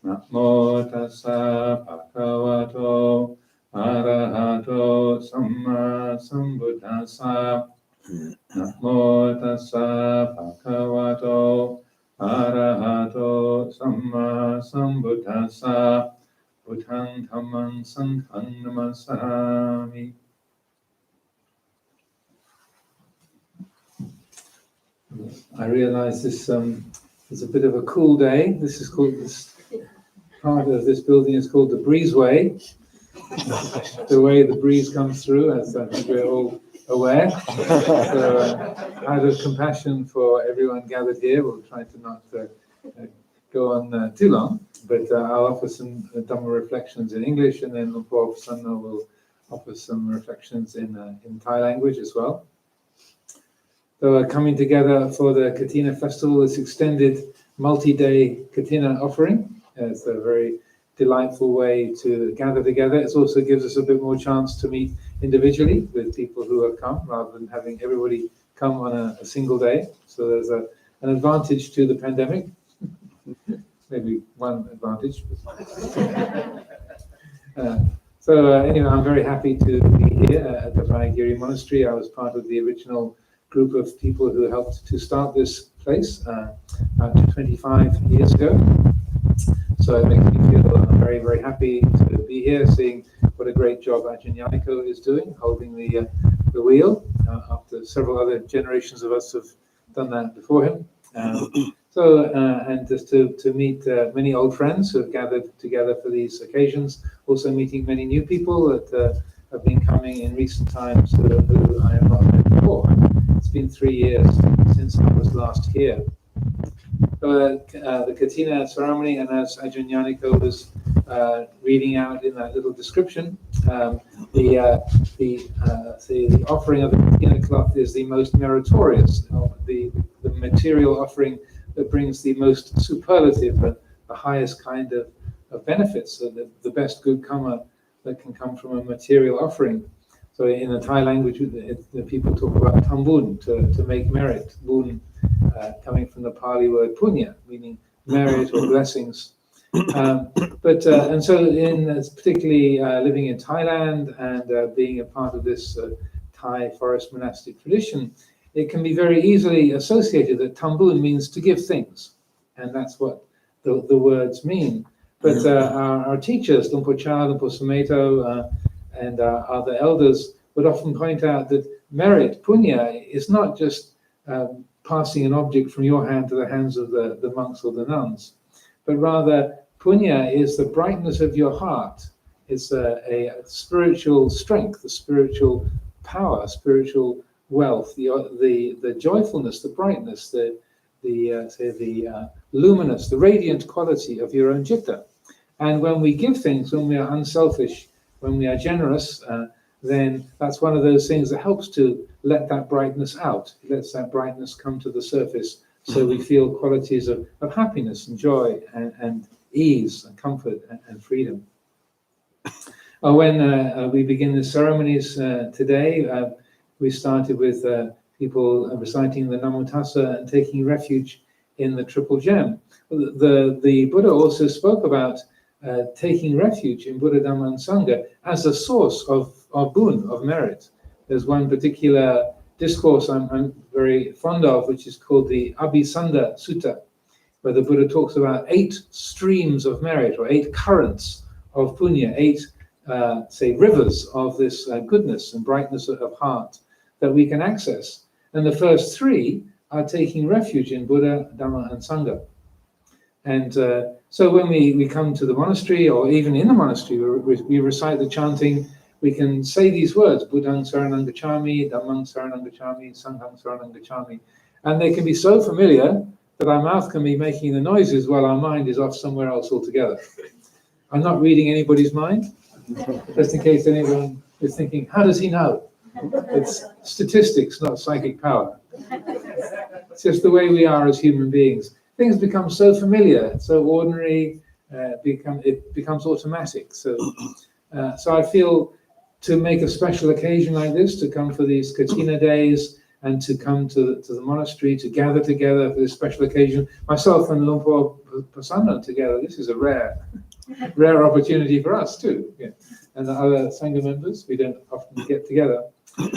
[SPEAKER 6] Namo tassa bhagavato arahato samma sambuddhassa. Namo tassa bhagavato arahato samma sambuddhassa. Dhammang Sanghang Namasami. I realize this is a bit of a cool day. This is called, this part of this building is called the breezeway. The way the breeze comes through, as I think we're all aware. So, out of compassion for everyone gathered here, we'll try to not go on too long, but I'll offer some Dhamma reflections in English, and then Lumpur Prasanna will offer some reflections in Thai language as well. So coming together for the Katina Festival, this extended multi-day Katina offering. It's a very delightful way to gather together. It also gives us a bit more chance to meet individually with people who have come, rather than having everybody come on a single day. So there's an advantage to the pandemic. Maybe one advantage. Anyway, I'm very happy to be here at the Abhayagiri Monastery. I was part of the original group of people who helped to start this place about 25 years ago. So it makes me feel very, very happy to be here, seeing what a great job Ajahn Yaniko is doing, holding the wheel, after several other generations of us have done that before him. And just to meet many old friends who have gathered together for these occasions, also meeting many new people that have been coming in recent times who I have not met before. It's been 3 years since I was last here. The Katina Ceremony, and as Ajahn Yaniko was reading out in that little description, the offering of the Katina cloth is the most meritorious, the material offering that brings the most superlative, the highest kind of benefits, so the best good karma that can come from a material offering. So in the Thai language, the people talk about tambun, to make merit, bun, coming from the Pali word punya, meaning merit or blessings. And so particularly living in Thailand and being a part of this Thai forest monastic tradition, it can be very easily associated that tambun means to give things, and that's what the words mean. But our teachers, Lumpur Cha, Lumpur Sumeto, and other elders would often point out that merit, punya, is not just passing an object from your hand to the hands of the monks or the nuns, but rather punya is the brightness of your heart. It's a spiritual strength, a spiritual power, spiritual wealth, the joyfulness, the brightness, the luminous, the radiant quality of your own citta. And when we give things, when we are unselfish, when we are generous, then that's one of those things that helps to let that brightness out. It lets that brightness come to the surface, so we feel qualities of happiness and joy and ease and comfort and freedom. When we begin the ceremonies today, we started with people reciting the Namo Tassa and taking refuge in the Triple Gem. The Buddha also spoke about taking refuge in Buddha, Dhamma, and Sangha as a source of boon, of merit. There's one particular discourse I'm very fond of, which is called the Abhisanda Sutta, where the Buddha talks about 8 streams of merit, or 8 currents of punya, 8 rivers of this goodness and brightness of heart that we can access. And the first 3 are taking refuge in Buddha, Dhamma, and Sangha. And so when we come to the monastery, or even in the monastery, we recite the chanting, we can say these words, Buddhang Saranang Gacchami, Dhammang Saranang Gacchami, Sanghang Saranang Gacchami. And they can be so familiar that our mouth can be making the noises while our mind is off somewhere else altogether. I'm not reading anybody's mind, just in case anyone is thinking, how does he know? It's statistics, not psychic power. It's just the way we are as human beings. Things become so familiar, so ordinary, it becomes automatic. So I feel to make a special occasion like this, to come for these Katina days and to come to the monastery, to gather together for this special occasion, myself and Lumpur Prasanna together, this is a rare opportunity for us too. Yeah. And the other Sangha members, we don't often get together.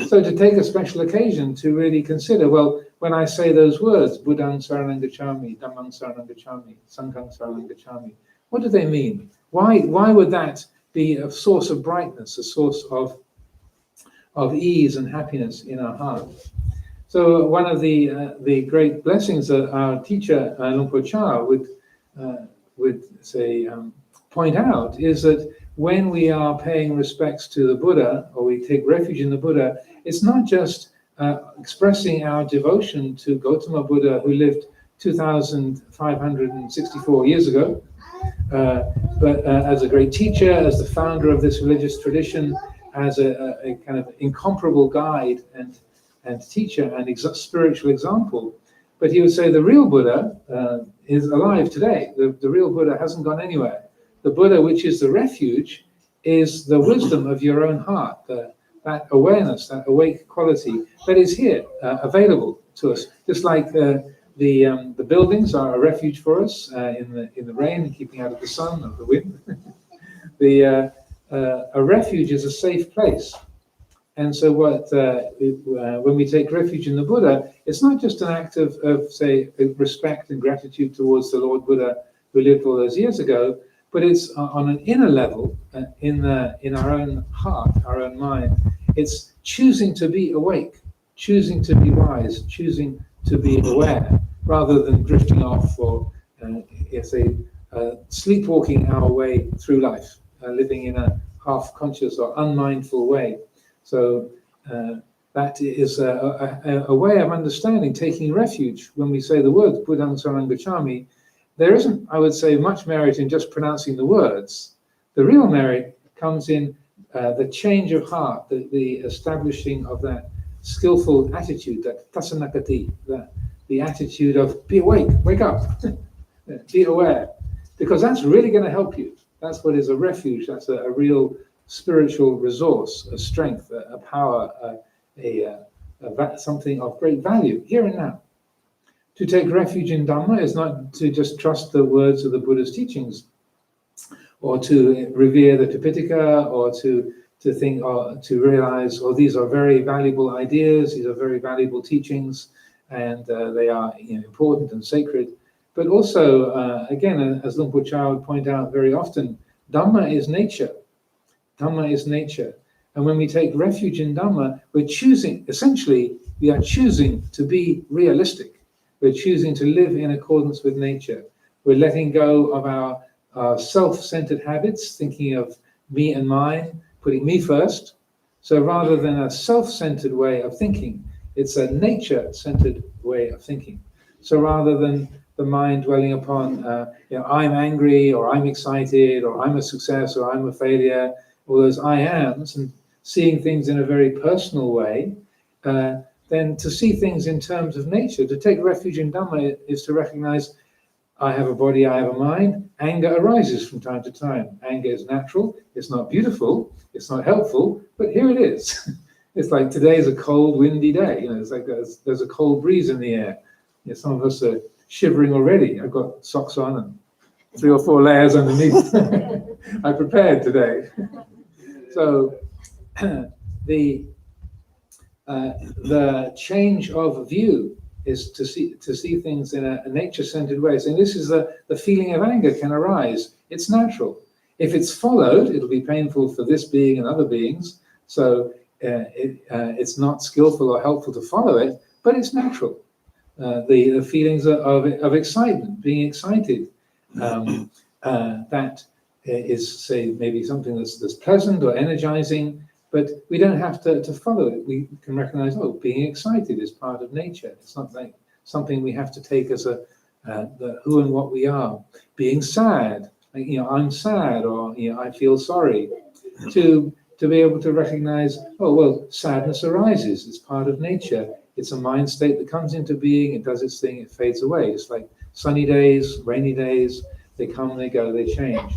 [SPEAKER 6] So to take a special occasion to really consider, well, when I say those words, Buddhang Saranang Gacchami, Dhammang Saranang Gacchami, Sanghang Saranang Gacchami, what do they mean? Why would that be a source of brightness, a source of ease and happiness in our heart. So one of the great blessings that our teacher Luang Por Chah would say point out is that when we are paying respects to the Buddha, or we take refuge in the Buddha, it's not just expressing our devotion to Gautama Buddha, who lived 2,564 years ago, but as a great teacher, as the founder of this religious tradition, as a kind of incomparable guide and teacher and spiritual example. But he would say the real Buddha is alive today. The real Buddha hasn't gone anywhere. The Buddha, which is the refuge, is the wisdom of your own heart, that awareness, that awake quality that is here, available to us. Just like the buildings are a refuge for us in the rain, keeping out of the sun or the wind. A refuge is a safe place. And so when we take refuge in the Buddha, it's not just an act of say, respect and gratitude towards the Lord Buddha who lived all those years ago, but it's on an inner level, in our own heart, our own mind. It's choosing to be awake, choosing to be wise, choosing to be aware, rather than drifting off or, sleepwalking our way through life, living in a half-conscious or unmindful way. So that is a way of understanding, taking refuge. When we say the words Buddhang Saranang Gacchami, there isn't, I would say, much merit in just pronouncing the words. The real merit comes in the change of heart, the establishing of that skillful attitude, that tasanakati, the attitude of be awake, wake up, be aware, because that's really going to help you. That's what is a refuge. That's a real spiritual resource, a strength, a power, something of great value here and now. To take refuge in Dhamma is not to just trust the words of the Buddha's teachings, or to revere the Tipitaka, or to think, or to realize, oh, these are very valuable ideas, these are very valuable teachings, and they are important and sacred. But also, again, as Luang Por Chah would point out very often, Dhamma is nature. Dhamma is nature. And when we take refuge in Dhamma, we're choosing, essentially, we are choosing to be realistic. We're choosing to live in accordance with nature. We're letting go of our self-centered habits, thinking of me and mine, putting me first. So rather than a self-centered way of thinking, it's a nature-centered way of thinking. So rather than the mind dwelling upon, I'm angry, or I'm excited, or I'm a success, or I'm a failure, all those I ams, and seeing things in a very personal way, then to see things in terms of nature. To take refuge in Dhamma is to recognize, I have a body, I have a mind. Anger arises from time to time. Anger is natural, it's not beautiful, it's not helpful, but here it is. It's like today is a cold, windy day. It's like there's a cold breeze in the air. Some of us are shivering already. I've got socks on and 3 or 4 layers underneath. I prepared today. So the change of view is to see things in a nature-centered way. So this is the feeling of anger can arise. It's natural. If it's followed, it'll be painful for this being and other beings. So it's not skillful or helpful to follow it, but it's natural. The feelings of excitement, being excited, that is, say, maybe something that's pleasant or energizing, but we don't have to follow it. We can recognize, being excited is part of nature. It's not like something we have to take as the who and what we are. Being sad, like, I'm sad, or I feel sorry. To be able to recognize, sadness arises. It's part of nature. It's a mind state that comes into being. It does its thing. It fades away. It's like sunny days, rainy days. They come, they go, they change.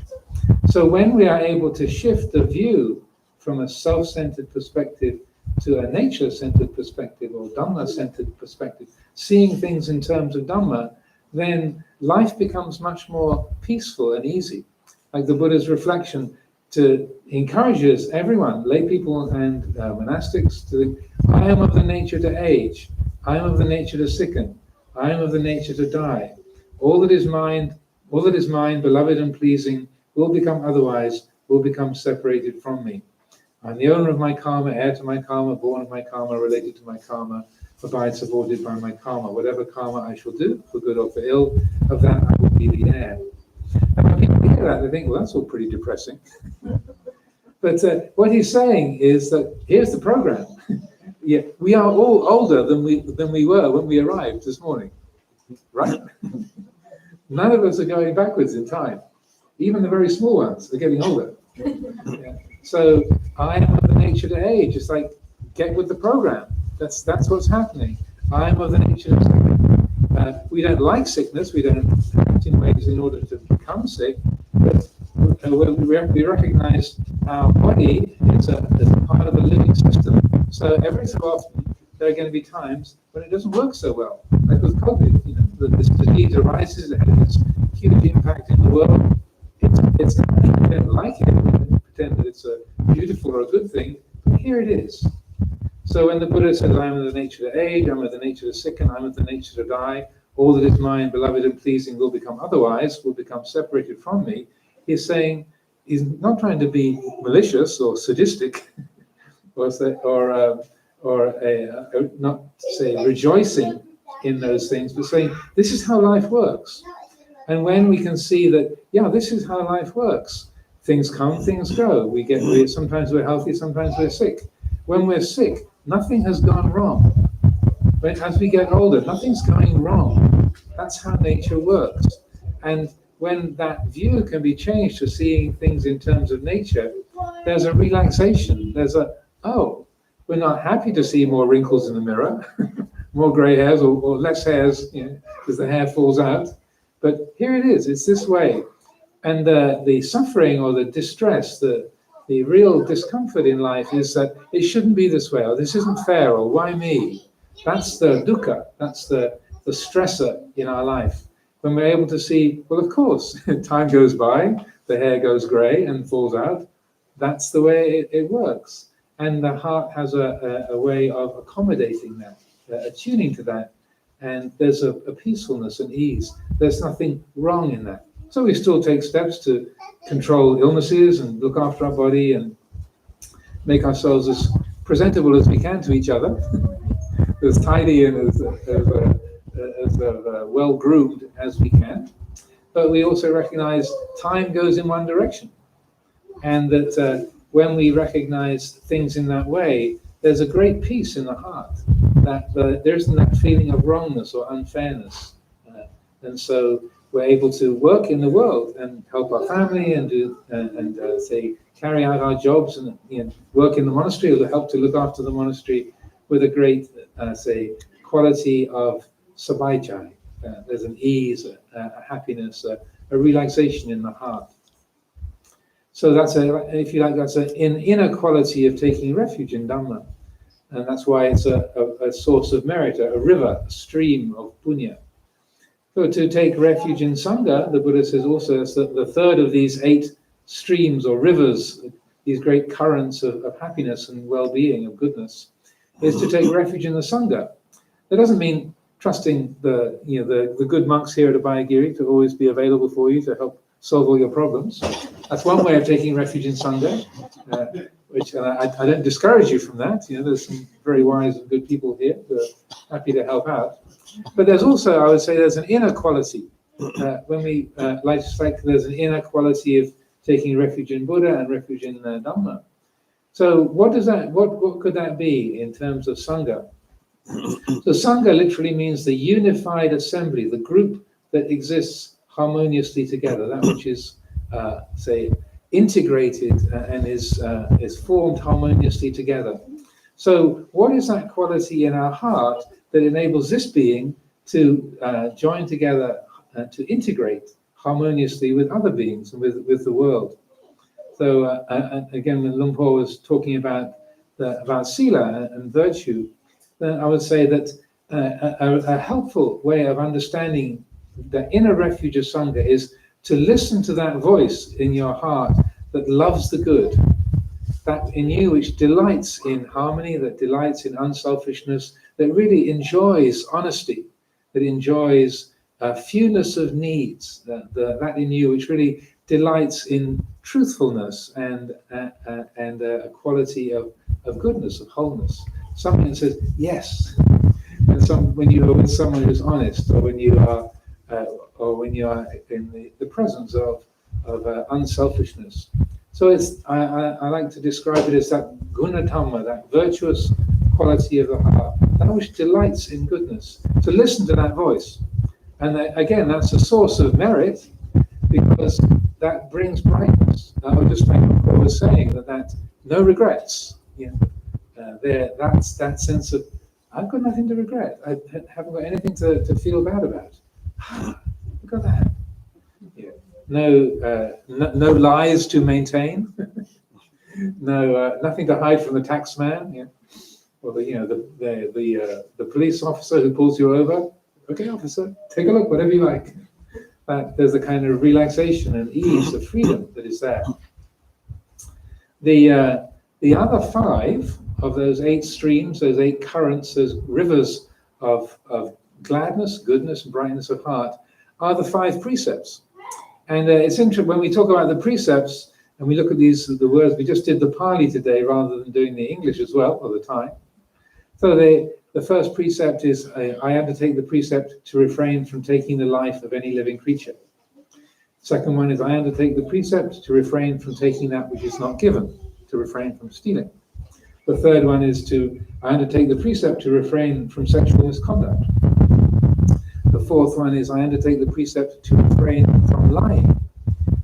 [SPEAKER 6] So when we are able to shift the view from a self-centered perspective to a nature-centered perspective, or Dhamma-centered perspective, seeing things in terms of Dhamma, then life becomes much more peaceful and easy. Like the Buddha's reflection encourages everyone, lay people and monastics, to think, I am of the nature to age, I am of the nature to sicken, I am of the nature to die. All that is mine, beloved and pleasing, will become otherwise, will become separated from me. I'm the owner of my karma, heir to my karma, born of my karma, related to my karma, abide supported by my karma. Whatever karma I shall do, for good or for ill, of that I will be the heir. And when people hear that, they think, well, that's all pretty depressing. But what he's saying is that here's the program. Yeah, we are all older than we were when we arrived this morning, right? None of us are going backwards in time. Even the very small ones are getting older. Yeah. So I am of the nature to age. It's like, get with the program. That's what's happening. I am of the nature of sickness. We don't like sickness. We don't act in ways in order to become sick. But we recognize our body is a part of a living system. So every so often, there are going to be times when it doesn't work so well. Like with COVID, this disease arises, it has a huge impact in the world. It's not that we don't like it, we don't pretend that it's a beautiful or a good thing, but here it is. So when the Buddha says, I am of the nature to age, I'm of the nature to sicken, I'm of the nature to die, all that is mine, beloved and pleasing will become otherwise, will become separated from me, he's saying, he's not trying to be malicious or sadistic, or not say rejoicing in those things, but saying, this is how life works. And when we can see that, yeah, this is how life works. Things come, things go. Sometimes we're healthy, sometimes we're sick. When we're sick, nothing has gone wrong. But as we get older, nothing's going wrong. That's how nature works. And when that view can be changed to seeing things in terms of nature, there's a relaxation. There's we're not happy to see more wrinkles in the mirror, more gray hairs or less hairs, because the hair falls out. But here it is, it's this way. And the suffering or the distress, the real discomfort in life is that it shouldn't be this way, or this isn't fair, or why me? That's the dukkha, that's the stressor in our life. When we're able to see, well, of course, time goes by, the hair goes gray and falls out, that's the way it works. And the heart has a way of accommodating that, attuning to that. And there's a peacefulness and ease. There's nothing wrong in that. So we still take steps to control illnesses and look after our body and make ourselves as presentable as we can to each other, as tidy and as well-groomed as we can. But we also recognize time goes in one direction. And that when we recognize things in that way, there's a great peace in the heart. That there isn't that feeling of wrongness or unfairness. And so we're able to work in the world and help our family and carry out our jobs and work in the monastery or help to look after the monastery with a great quality of sabaichai. There's an ease, a happiness, a relaxation in the heart. So that's if you like, that's an inner quality of taking refuge in Dhamma. And that's why it's a source of merit, a river, a stream of punya. So to take refuge in Sangha, the Buddha says also is that the third of these 8 streams or rivers, these great currents of happiness and well-being, of goodness, is to take refuge in the Sangha. That doesn't mean trusting the good monks here at Abhayagiri to always be available for you to help solve all your problems. That's one way of taking refuge in Sangha. Which I don't discourage you from that. There's some very wise and good people here who are happy to help out. But there's also, I would say, there's an inner quality. When we there's an inner quality of taking refuge in Buddha and refuge in Dhamma. So what could that be in terms of Sangha? So Sangha literally means the unified assembly, the group that exists harmoniously together, that which is, integrated and is formed harmoniously together. So what is that quality in our heart that enables this being to join together, to integrate harmoniously with other beings and with the world? So again, when Luang Por was talking about sila and virtue, then I would say that a helpful way of understanding the inner refuge of Sangha is to listen to that voice in your heart that loves the good, that in you which delights in harmony, that delights in unselfishness, that really enjoys honesty, that enjoys fewness of needs, that in you which really delights in truthfulness and a quality of goodness, of wholeness. Something that says yes. And when you are with someone who's honest, or when you are in the presence of unselfishness. So I like to describe it as that guna dhamma, that virtuous quality of the heart, that which delights in goodness. To listen to that voice, and again, that's a source of merit, because that brings brightness. I'll just make what Paul was saying, that no regrets. That's that sense of, I've got nothing to regret. I haven't got anything to feel bad about. Look at that. Yeah. No lies to maintain. Nothing to hide from the tax man. Yeah. Or the police officer who pulls you over. Okay, officer, take a look, whatever you like. There's a kind of relaxation and ease, of freedom that is there. The other 5 of those 8 streams, those 8 currents, those rivers of gladness, goodness, and brightness of heart, are the 5 precepts. And it's interesting when we talk about the precepts and we look at the words. We just did the Pali today rather than doing the English as well all the time. So the first precept is, I undertake the precept to refrain from taking the life of any living creature. Second one is, I undertake the precept to refrain from taking that which is not given, to refrain from stealing. The third one is I undertake the precept to refrain from sexual misconduct. The fourth one is, I undertake the precept to refrain from lying.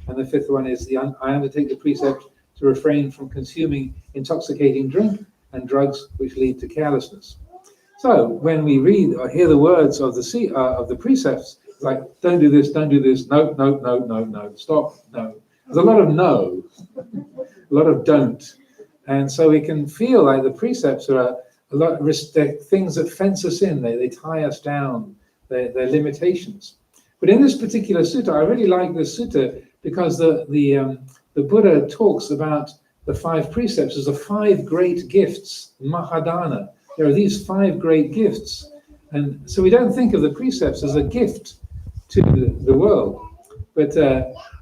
[SPEAKER 6] And the fifth one is, I undertake the precept to refrain from consuming intoxicating drink and drugs which lead to carelessness. So when we read or hear the words of the precepts, it's like, don't do this, no, stop, no. There's a lot of no, a lot of don't. And so we can feel like the precepts are a lot of things that fence us in, they tie us down, they're limitations. But in this particular sutta, I really like this sutta because the Buddha talks about the 5 precepts as the 5 great gifts, mahadana. There are these 5 great gifts. And so we don't think of the precepts as a gift to the world. But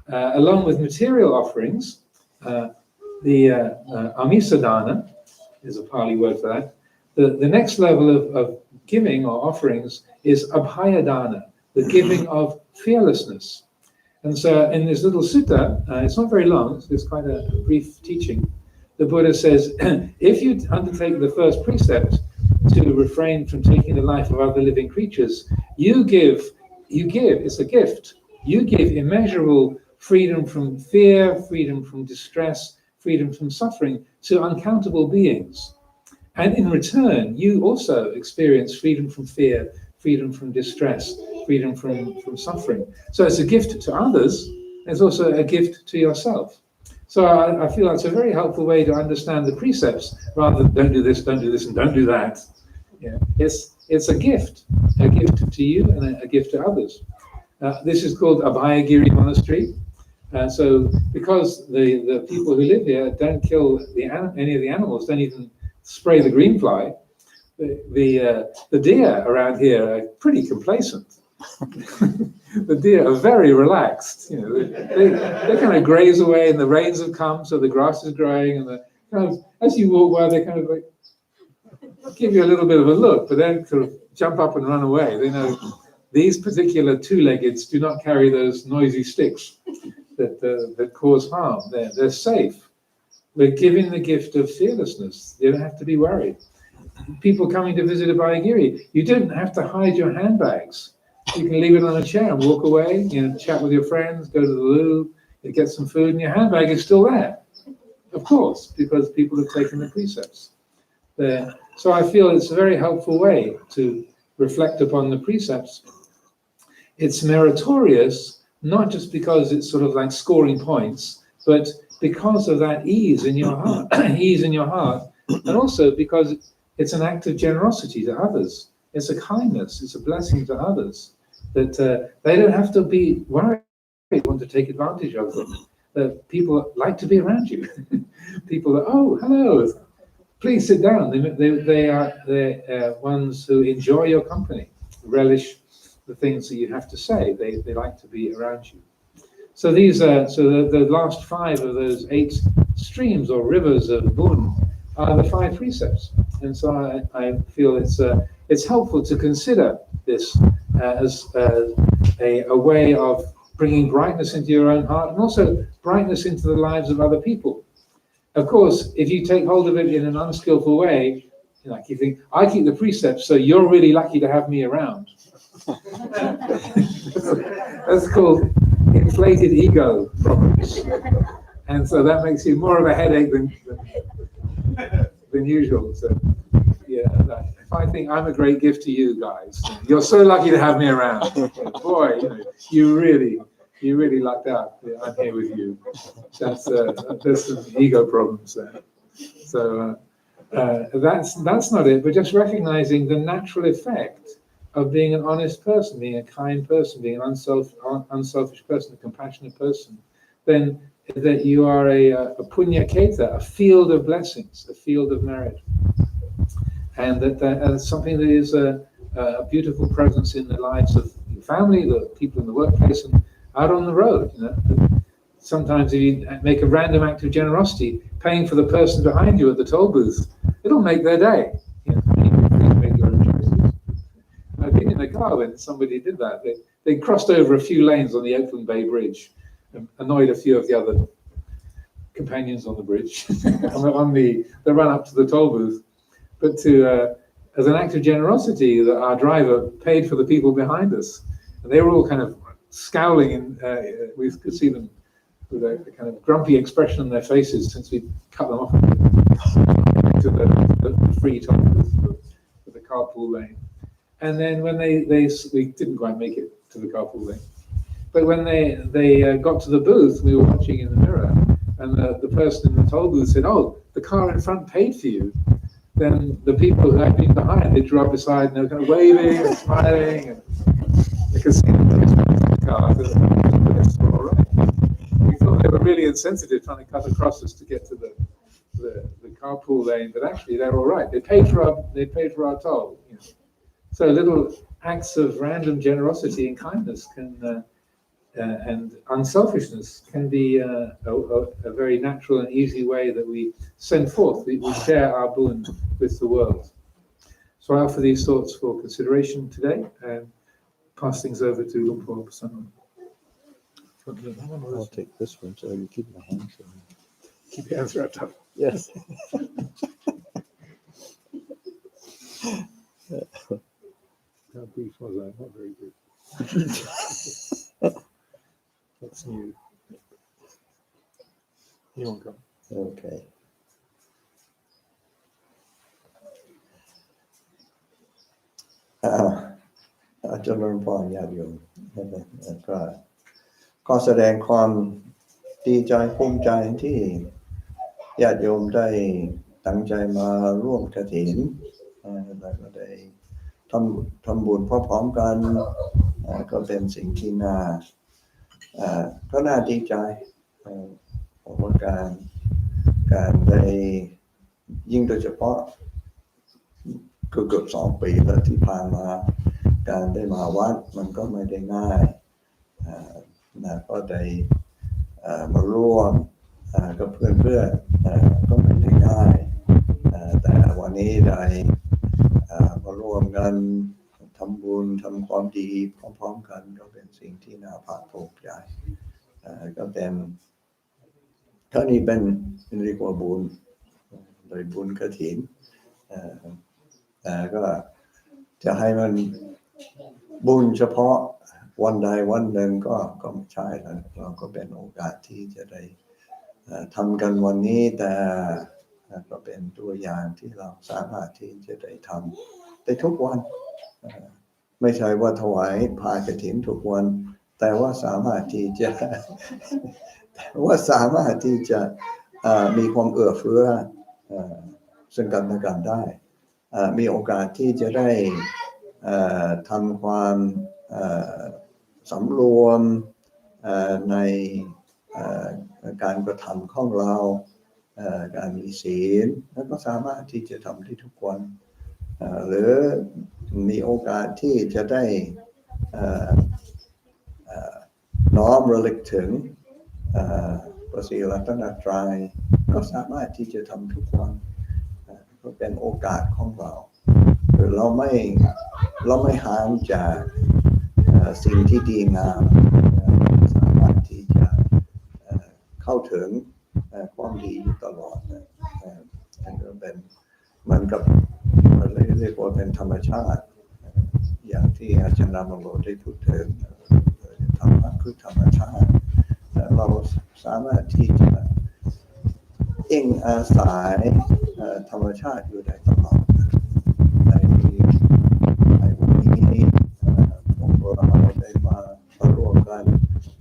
[SPEAKER 6] along with material offerings, the amisadana is a Pali word for that. The next level of giving or offerings is abhayadana, the giving of fearlessness. And so in this little sutta, it's not very long, it's quite a brief teaching. The Buddha says, if you undertake the first precept to refrain from taking the life of other living creatures, you give, it's a gift. You give immeasurable freedom from fear, freedom from distress, freedom from suffering to uncountable beings. And in return, you also experience freedom from fear, freedom from distress, freedom from suffering. So it's a gift to others, it's also a gift to yourself. So I feel that's a very helpful way to understand the precepts, rather than don't do this, and don't do that. Yeah. It's a gift to you and a gift to others. This is called Abhayagiri Monastery. So because the people who live here don't kill any of the animals, don't even spray the green fly, the deer around here are pretty complacent. The deer are very relaxed. You know, they kind of graze away, and the rains have come, so the grass is growing, and as you walk by, they kind of like give you a little bit of a look, but then sort of jump up and run away. They know these particular 2-leggeds do not carry those noisy sticks that cause harm. They're safe. We're giving the gift of fearlessness. You don't have to be worried. People coming to visit Abhayagiri, you don't have to hide your handbags. You can leave it on a chair and walk away, chat with your friends, go to the loo, get some food, and your handbag is still there. Of course, because people have taken the precepts there. So I feel it's a very helpful way to reflect upon the precepts. It's meritorious, not just because it's sort of like scoring points, but because of that ease in your heart, and also because it's an act of generosity to others. It's a kindness, it's a blessing to others, that they don't have to be worried, want to take advantage of them. That people like to be around you. People are, oh, hello, please sit down. They're ones who enjoy your company, relish the things that you have to say. They like to be around you. So these the last 5 of those 8 streams or rivers of Bun are the 5 precepts, and so I feel it's helpful to consider this as a way of bringing brightness into your own heart and also brightness into the lives of other people. Of course, if you take hold of it in an unskillful way, like you think, I keep the precepts, so you're really lucky to have me around. That's called inflated ego problems. And so that makes you more of a headache than usual. So, yeah, if I think I'm a great gift to you guys, you're so lucky to have me around. Boy, you really lucked out. I'm here with you. There's some ego problems there. So that's not it. But just recognizing the natural effect of being an honest person, being a kind person, being an unselfish person, a compassionate person, then that you are a punya keta, a field of blessings, a field of merit, and that's something that is a beautiful presence in the lives of your family, the people in the workplace, and out on the road. Sometimes if you make a random act of generosity, paying for the person behind you at the toll booth, it'll make their day. Make your own choices. I've been in a car when somebody did that. They crossed over a few lanes on the Oakland Bay Bridge, and annoyed a few of the other companions on the bridge on the run up to the toll booth. But as an act of generosity, that our driver paid for the people behind us, and they were all kind of scowling, and we could see them with a kind of grumpy expression on their faces since we cut them off to the free toll booth for the carpool lane. And then when we didn't quite make it to the carpool lane, but when they got to the booth, we were watching in the mirror, and the person in the toll booth said, "Oh, the car in front paid for you." Then the people who had been behind, they drew up beside, and they were kind of waving and smiling, and you could see them in the car. So were all right. We thought they were really insensitive, trying to cut across us to get to the carpool lane, but actually they're all right. They paid for our toll. So little acts of random generosity and kindness can and unselfishness can be a very natural and easy way that we send forth. We share our boon with the world. So I offer these thoughts for consideration today and pass things over to Luang Por Pasangon.
[SPEAKER 7] I'll take this one so you keep my hands on.
[SPEAKER 6] Keep your hands wrapped up.
[SPEAKER 7] Yes.
[SPEAKER 6] How brief was I? Not very brief. That's new. You won't come.
[SPEAKER 7] Okay.
[SPEAKER 1] อาจารย์พรญาติโยมก็แสดงความดีใจภูมิใจที่ญาติโยมได้ตั้งใจมาร่วมกฐินแล้วก็ได้ทำบุญพร้อมๆกันก็เป็นสิ่งที่ก็น่าดีใจผมว่าการได้ยิ่งโดยเฉพาะเกือบ2 ปีแล้วที่ผ่านมาการได้มาวัดมันก็ไม่ได้ง่ายก็ได้มาร่วมกับเพื่อนก็ไม่ได้ง่ายแต่วันนี้ได้มาร่วมกันทำบุญทำความดีพร้อมๆกันก็เป็นสิ่งที่น่าภาคภูมิใจก็เป็นท่านี้เป็นเรียกว่าบุญโดยบุญกฐินก็จะให้มันบุญเฉพาะวันใดวันหนึ่งก็ไม่ใช่แล้วเราก็เป็นโอกาสที่จะได้ทำกันวันนี้แต่ก็เป็นตัวอย่างที่เราสามารถที่จะได้ทำได้ทุกวันไม่ใช่ว่าถวายผ้ากฐินทุกวันแต่ว่าสามารถที่จะมีความเอื้อเฟื้อซึ่งกันและกันได้มีโอกาสที่จะได้ทำความสำรวมในการกระทำของเราการมีศีลแล้วก็สามารถที่จะทำได้ทุกวันหรือมีโอกาสที่จะได้ น้อมระลึกถึงพระศรีรัตนตรัยก็สามารถที่จะทำทุกวันก็เป็นโอกาสของเราคือเราไม่ห่างจากสิ่งที่ดีงามสามารถที่จะเข้าถึงความดีอยู่ตลอดเป็นเหมือนกับเรียกว่าเป็นธรรมชาติอย่างที่อาจารย์นามโลได้พูดถึงธรรมะคือธรรมชาติเราสามารถที่จะอิงอาศัยธรรมชาติอยู่ได้ตลอดในวันนี้พวกเราได้มาร่วมกัน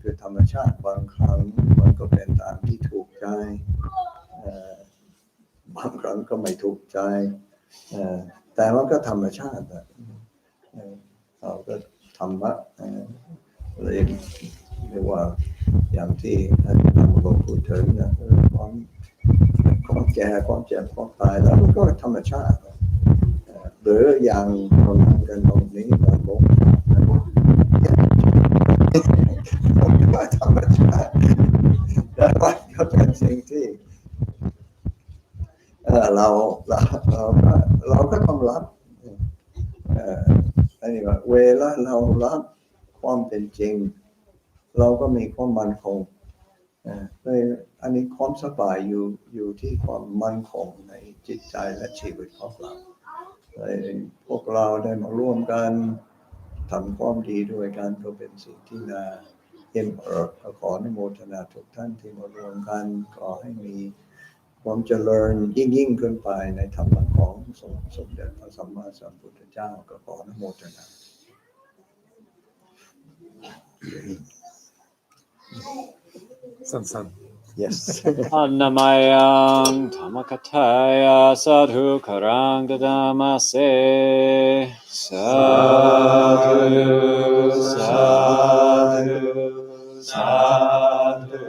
[SPEAKER 1] คือธรรมชาติบางครั้งมันก็เป็นตามที่ถูกใจบางครั้งก็ไม่ถูกใจแต่มันก็ธรรมชาติเราก็ธรรมะเรียกว่าอย่างที่อาจารย์นำมาพูดถึงความแก่ความเจ็บความตายแล้วมันก็ธรรมชาติหรืออย่างเรานั่งกันตรงนี้มันลงก็ธรรมชาติแต่ว่าก็เป็นสิ่งที่เราก็ต้องรับอันนี้ว่าเวลาเรารับความเป็นจริงเราก็มีความมั่นคงอันนี้ความสบายอยู่ที่ความมั่นคงในจิตใจและชีวิตของเราพวกเราได้มาร่วมกันทำความดีด้วยกันก็เป็นสิ่งที่น่าเอ็นเอิบขออนุโมทนาทุกท่านที่มาร่วมกันขอให้มีความเจริญยิ่งขึ้นไปในธรรมะของสมเด็จพระสัมมาสัมพุทธเจ้าก็ขออนุโมทนา
[SPEAKER 6] สั้น
[SPEAKER 7] Yes.
[SPEAKER 2] Annamayang Dhammakataya Sadhu Karang Dadamase Sadhu Sadhu Sadhu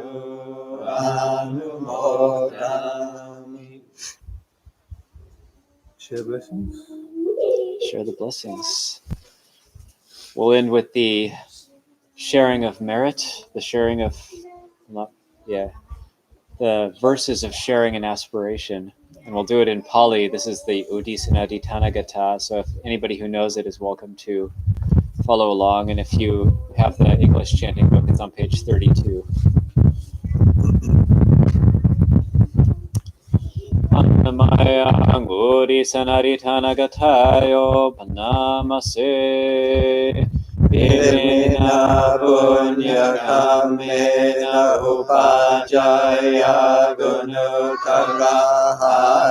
[SPEAKER 2] Anumodami.
[SPEAKER 6] Share blessings.
[SPEAKER 2] Share the blessings. We'll end with the sharing of merit, the sharing of, the verses of sharing and aspiration. And we'll do it in Pali. This is the Udisana Ditanagata. So if anybody who knows it is welcome to follow along. And if you have the English chanting book, it's on page 32. Annamayang Udisana Ditanagatayo Panamase Vina punya kamena upajaya gunukara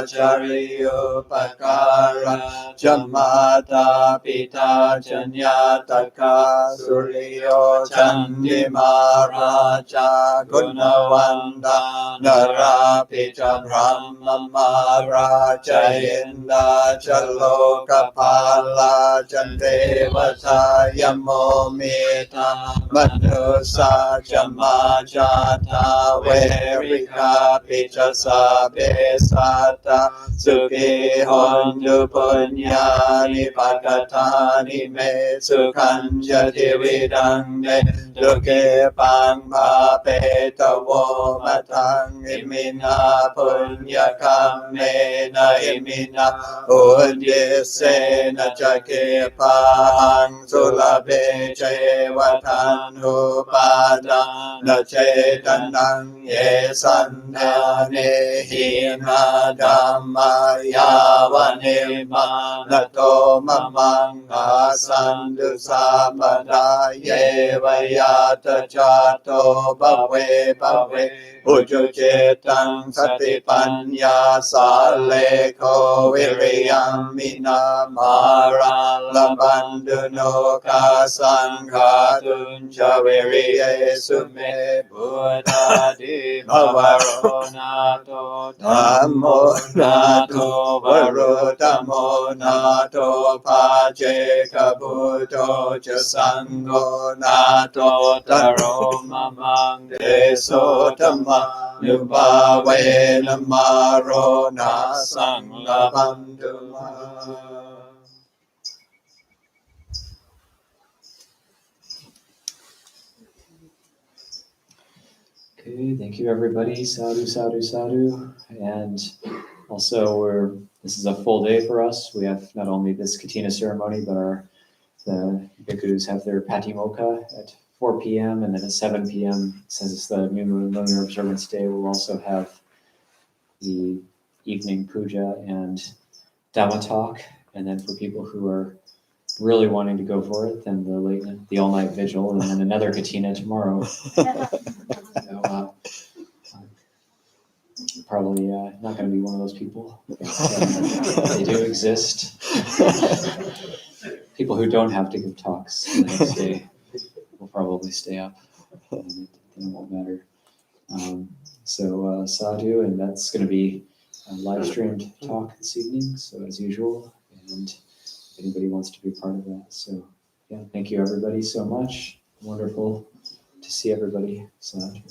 [SPEAKER 2] acariyo pakara jamata pita janyataka suryo candimaraja gunawanda narapita brahma maraja inda jalokapala jandevata Momita Manusa Jamajata Verika Pichasa Besata Suki Hondu Punyani Pakatani Me Sukanja Dividande Duke Pangpa Petavo Matang Imina Punya Kamena Imina Undisena Jake Pang Sulabe Chevatan Upada Nachetanang Yesandane Hina Dhamma Yavanima Nato Mamanga Sandu Samada Yevayata Chato Bhave Bhave Uju Cetang Satipanya Saleko Viriyam Minamara Labanduno Kasangha Tunja Viriye Sume Buddha Di Bhavaronato Dhammo Nato Varutamo Nato Pace Kabuto Jasangho Nato Taro Mamang Deso Dhamma Nubhave Namaro Nasang Labanduma. Okay, thank you everybody. Sadhu, sadhu, sadhu. And also this is a full day for us. We have not only this Katina ceremony, but the bhikkhus have their patimokkha at 4 p.m. and then at 7 p.m. since it's the new lunar observance day, we'll also have the evening puja and Dhamma talk. And then for people who are really wanting to go for it, then the all-night vigil and then another Katina tomorrow. So, probably not going to be one of those people. But, they do exist. People who don't have to give talks the next day will probably stay up, and it won't matter. So sadhu, and that's going to be a live streamed talk this evening. So as usual, and if anybody wants to be part of that. So yeah, thank you everybody so much. Wonderful to see everybody. Sadhu.